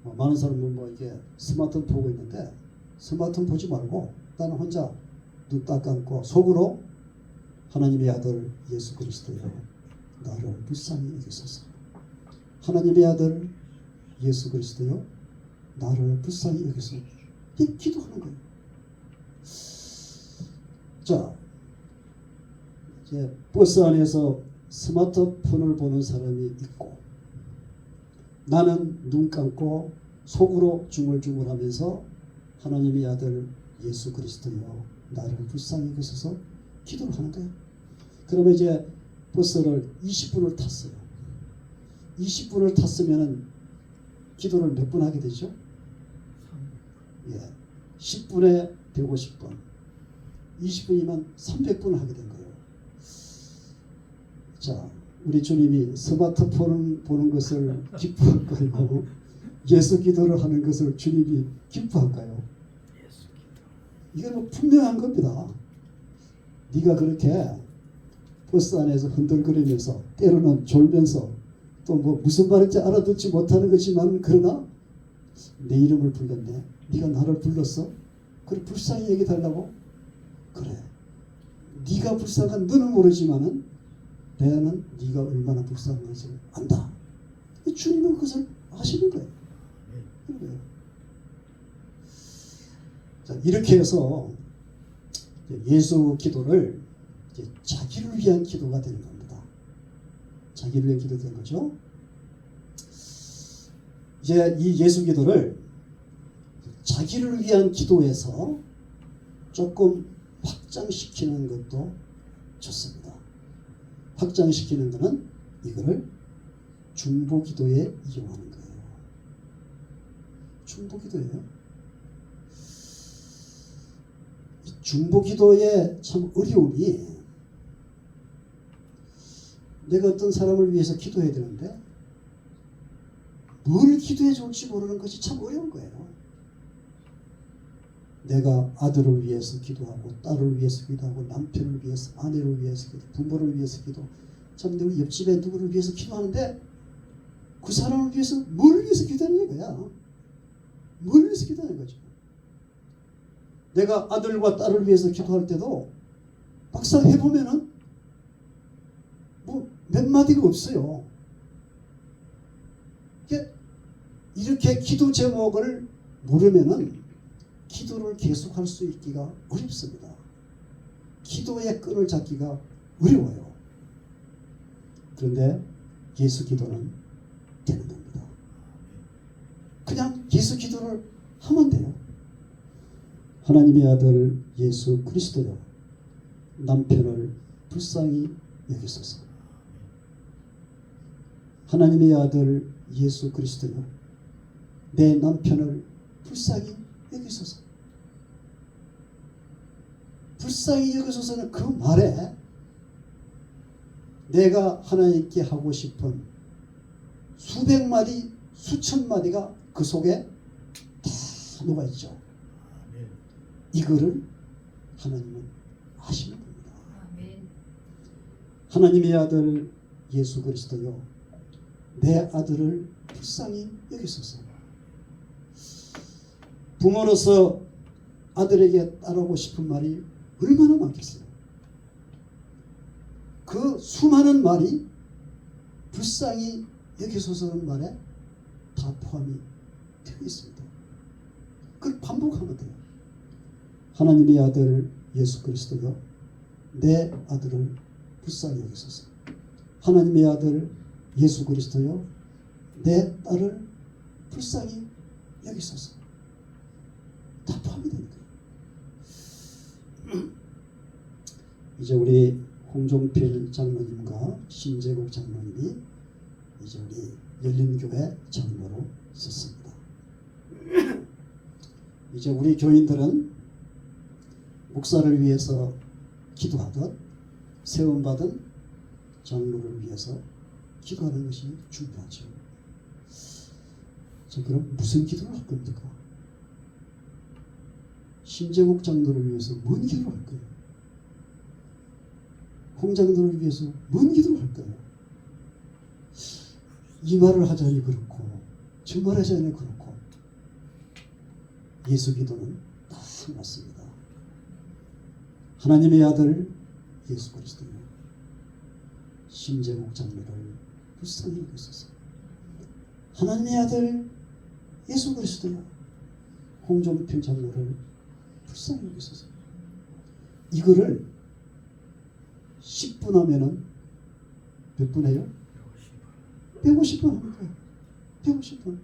S2: 많은 사람은 뭐 이게 스마트폰 보고 있는데 스마트폰 보지 말고 나는 혼자 눈 딱 감고 속으로 하나님의 아들 예수 그리스도여 나를 불쌍히 여기소서. 하나님의 아들 예수 그리스도여 나를 불쌍히 여기소서. 이 기도하는 거예요. 자, 이제 버스 안에서 스마트폰을 보는 사람이 있고 나는 눈 감고 속으로 중얼중얼하면서 하나님의 아들 예수 그리스도여 나를 불쌍히 여기소서 기도를 하는 거예요. 그러면 이제 버스를 20분을 탔어요. 20분을 탔으면 기도를 몇 분 하게 되죠? 10분에 150번 20분이면 300분을 하게 된 거예요. 자, 우리 주님이 스마트폰 보는 것을 기뻐할까요? 예수 기도를 하는 것을 주님이 기뻐할까요? 이건 분명한 겁니다. 네가 그렇게 버스 안에서 흔들거리면서 때로는 졸면서 또 뭐 무슨 말인지 알아듣지 못하는 거지만 그러나 내 이름을 불렀네. 네가 나를 불렀어? 그래 불쌍히 얘기해달라고? 그래. 네가 불쌍한 너는 모르지만은 나는 네가 얼마나 불쌍한 것을 안다. 주님은 그것을 아시는 거예요. 그래요. 자, 이렇게 해서 예수 기도를 이제 자기를 위한 기도가 되는 겁니다. 자기를 위한 기도 되는 거죠. 이제 이 예수 기도를 자기를 위한 기도에서 조금 확장시키는 것도 좋습니다. 확장시키는 것은 이거를 중보 기도에 이용하는 거예요. 중보 기도예요. 중보 기도의 참 어려움이 내가 어떤 사람을 위해서 기도해야 되는데 뭘 기도해 줄지 모르는 것이 참 어려운 거예요. 내가 아들을 위해서 기도하고 딸을 위해서 기도하고 남편을 위해서 아내를 위해서 기도, 부모를 위해서 기도, 참 우리 옆집에 누구를 위해서 기도하는데 그 사람을 위해서 뭘 위해서 기도하는 거야? 뭘 위해서 기도하는 거죠? 내가 아들과 딸을 위해서 기도할 때도 막상 해보면은 뭐 몇 마디가 없어요. 이렇게 기도 제목을 모르면은 기도를 계속할 수 있기가 어렵습니다. 기도의 끈을 잡기가 어려워요. 그런데 예수 기도는 되는 겁니다. 그냥 예수 기도를 하면 돼요. 하나님의 아들 예수 그리스도여 남편을 불쌍히 여기소서. 하나님의 아들 예수 그리스도여 내 남편을 불쌍히 여기소서. 불쌍히 여기소서는 그 말에 내가 하나님께 하고 싶은 수백 마디 수천 마디가 그 속에 다 녹아있죠. 이거를 하나님은 아시는 겁니다. 하나님의 아들 예수 그리스도여 내 아들을 불쌍히 여기소서. 부모로서 아들에게 따르고 싶은 말이 얼마나 많겠어요. 그 수많은 말이 불쌍히 여기소서는 말에 다 포함이 되어 있습니다. 그걸 반복하면 돼요. 하나님의 아들 예수 그리스도여 내 아들을 불쌍히 여기소서. 하나님의 아들 예수 그리스도여 내 딸을 불쌍히 여기소서. 다 포함이 되는 거예요. 이제 우리 홍종필 장로님과 신재국 장로님이 이제 우리 열린교회 장로로 썼습니다. 이제 우리 교인들은 목사를 위해서 기도하듯 세움받은 장로를 위해서 기도하는 것이 중요하죠. 자, 그럼 무슨 기도를 할 겁니까? 심재국 장로를 위해서 뭔 기도를 할 거예요? 홍 장로를 위해서 뭔 기도를 할 거예요? 이 말을 하자니 그렇고 저 말을 하자니 그렇고 예수 기도는 다 맞습니다. 하나님의 아들 예수 그리스도요 심재국 장로를 불쌍히 여기소서. 하나님의 아들 예수 그리스도요 홍종필 장로를 불쌍히 여기소서. 이거를 10분 하면은 몇 분 해요? 150분 하는 거예요. 150분.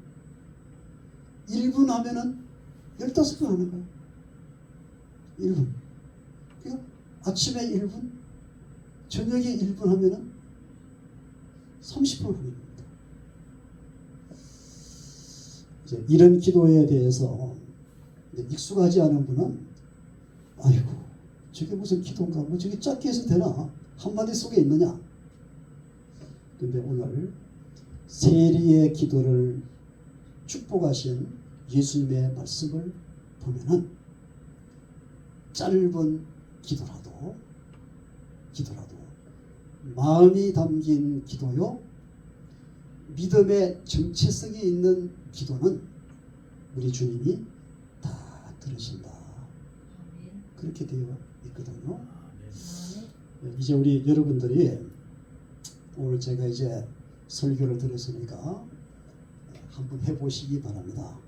S2: 1분 하면은 15분 하는 거예요. 1분. 그러니까 아침에 1분, 저녁에 1분 하면은 30분 하는 겁니다. 이제 이런 기도에 대해서 익숙하지 않은 분은 아이고 저게 무슨 기도인가 뭐 저게 짧게 해서 되나 한마디 속에 있느냐. 근데 오늘 세리의 기도를 축복하신 예수님의 말씀을 보면은 짧은 기도라도 마음이 담긴 기도요 믿음의 정체성이 있는 기도는 우리 주님이 다 들으신다. 그렇게 되어 있거든요. 이제 우리 여러분들이 오늘 제가 이제 설교를 들었으니까 한번 해보시기 바랍니다.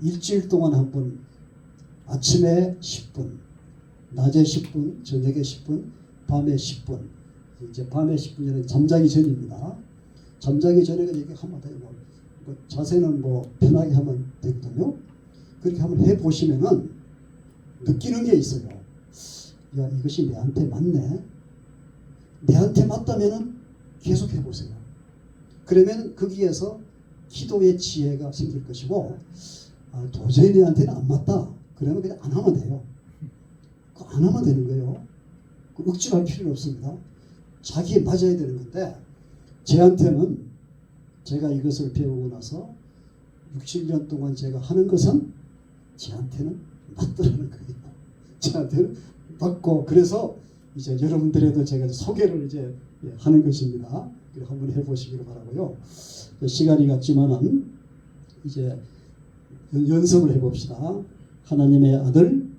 S2: 일주일 동안 한번 아침에 10분, 낮에 10분, 저녁에 10분, 밤에 10분. 이제 밤에 10분이면 잠자기 전입니다. 잠자기 전에 이렇게 하면 돼요. 뭐 자세는 뭐 편하게 하면 되거든요. 그렇게 한번 해보시면은 느끼는 게 있어요. 야, 이것이 내한테 맞네. 내한테 맞다면은 계속 해보세요. 그러면 거기에서 기도의 지혜가 생길 것이고, 아, 도저히 내한테는 안 맞다. 그러면 그냥 안 하면 돼요. 안 하면 되는 거예요. 억지로 할 필요는 없습니다. 자기에 맞아야 되는 건데, 제한테는 제가 이것을 배우고 나서 6, 7년 동안 제가 하는 것은 제한테는 맞더라는 거예요. 제한테는 맞고, 그래서 이제 여러분들에도 제가 소개를 이제 하는 것입니다. 한번 해보시기를 바라고요. 시간이 갔지만은 이제 연습을 해봅시다. 하나님의 아들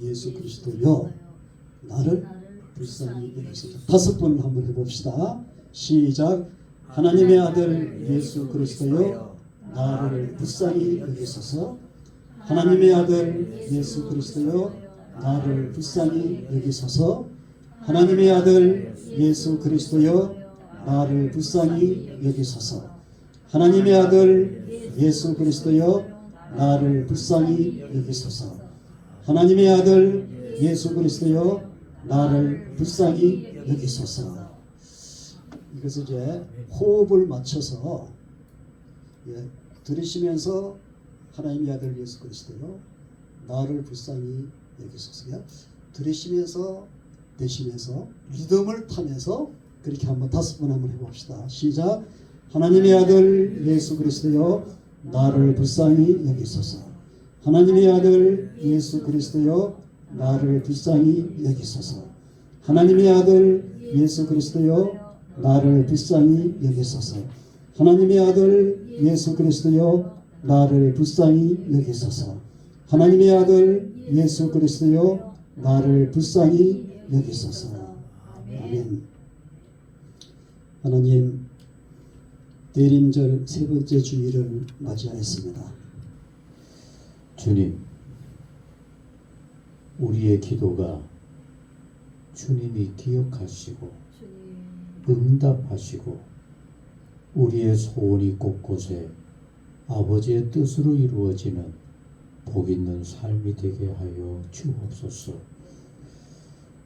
S2: 예수 그리스도여 나를 불쌍히 여기소서. 5번을 한번 해봅시다. 시작. 하나님의 아들 예수 그리스도여 나를 불쌍히 여기소서. 하나님의 아들 예수 그리스도여 나를 불쌍히 여기소서. 하나님의 아들 예수 그리스도여 나를 불쌍히 여기소서. 하나님의 아들 예수 그리스도여 나를 불쌍히 여기소서. 하나님의 아들 예수 그리스도여 나를 불쌍히 여기소서. 이것을 이제 호흡을 맞춰서 들으시면서 하나님의 아들 예수 그리스도여 나를 불쌍히 여기소서. 들으시면서 되시면서 리듬을 타면서 그렇게 한번 5번 한번 해봅시다. 시작. 하나님의 아들 예수 그리스도여 나를 불쌍히 여기소서. 하나님의 아들 예수 그리스도여 나를 불쌍히 여기소서. 하나님의 아들 예수 그리스도여 나를 불쌍히 여기소서. 하나님의 아들 예수 그리스도여 나를 불쌍히 여기소서. 하나님의 아들 예수 그리스도여 나를 불쌍히 여기소서. 아멘. 하나님, 대림절 3번째 주일을 맞이하였습니다.
S1: 주님, 우리의 기도가 주님이 기억하시고 응답하시고 우리의 소원이 곳곳에 아버지의 뜻으로 이루어지는 복 있는 삶이 되게 하여 주옵소서.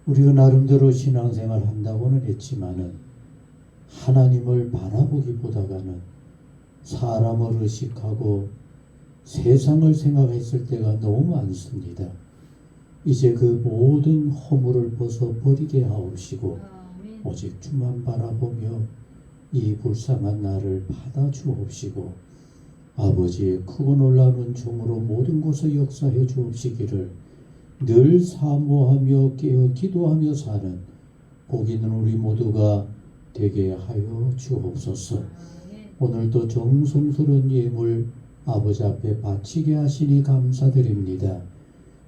S1: 우리가 나름대로 신앙생활 한다고는 했지만은 하나님을 바라보기보다는 사람을 의식하고 세상을 생각했을 때가 너무 많습니다. 이제 그 모든 허물을 벗어버리게 하옵시고 오직 주만 바라보며 이 불쌍한 나를 받아 주옵시고 아버지의 크고 놀라운 종으로 모든 곳에 역사해 주옵시기를 늘 사모하며 깨어 기도하며 사는 복 있는 우리 모두가 되게 하여 주옵소서. 오늘도 정성스러운 예물 아버지 앞에 바치게 하시니 감사드립니다.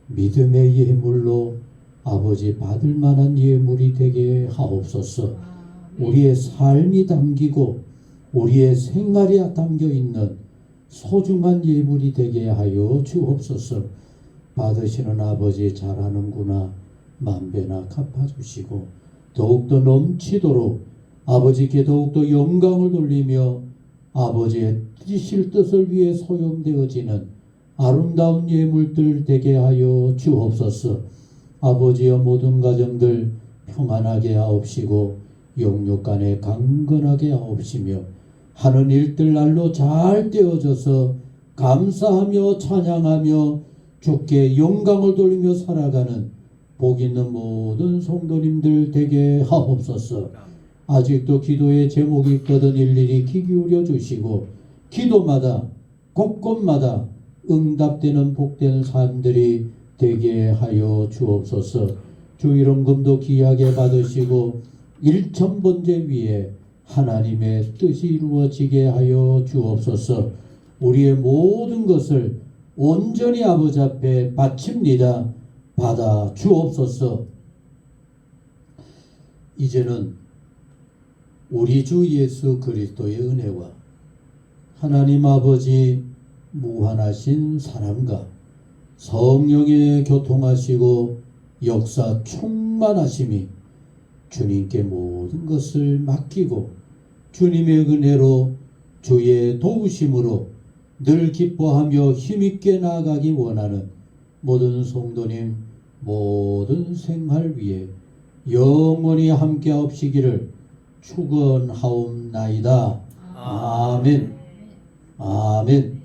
S1: 믿음의 예물로 아버지 받을 만한 예물이 되게 하옵소서. 우리의 삶이 담기고 우리의 생활이 담겨 있는 소중한 예물이 되게 하여 주옵소서. 받으시는 아버지 잘하는구나 만배나 갚아주시고 더욱더 넘치도록 아버지께 더욱더 영광을 돌리며 아버지의 뜻일 뜻을 위해 소용되어지는 아름다운 예물들 되게 하여 주옵소서. 아버지여 모든 가정들 평안하게 하옵시고 영육간에 강건하게 하옵시며 하는 일들 날로 잘 되어져서 감사하며 찬양하며 주께 영광을 돌리며 살아가는 복 있는 모든 성도님들 되게 하옵소서. 아직도 기도의 제목이 있거든 일일이 귀 기울여 주시고 기도마다 곳곳마다 응답되는 복된 삶들이 되게 하여 주옵소서. 주 이름금도 귀하게 받으시고 일천번제 위에 하나님의 뜻이 이루어지게 하여 주옵소서. 우리의 모든 것을 온전히 아버지 앞에 바칩니다. 받아 주옵소서. 이제는 우리 주 예수 그리스도의 은혜와 하나님 아버지 무한하신 사랑과 성령의 교통하시고 역사 충만하심이 주님께 모든 것을 맡기고 주님의 은혜로 주의 도우심으로 늘 기뻐하며 힘있게 나아가기 원하는 모든 성도님 모든 생활 위에 영원히 함께 하옵시기를 축원하옵나이다. 아멘. 아멘.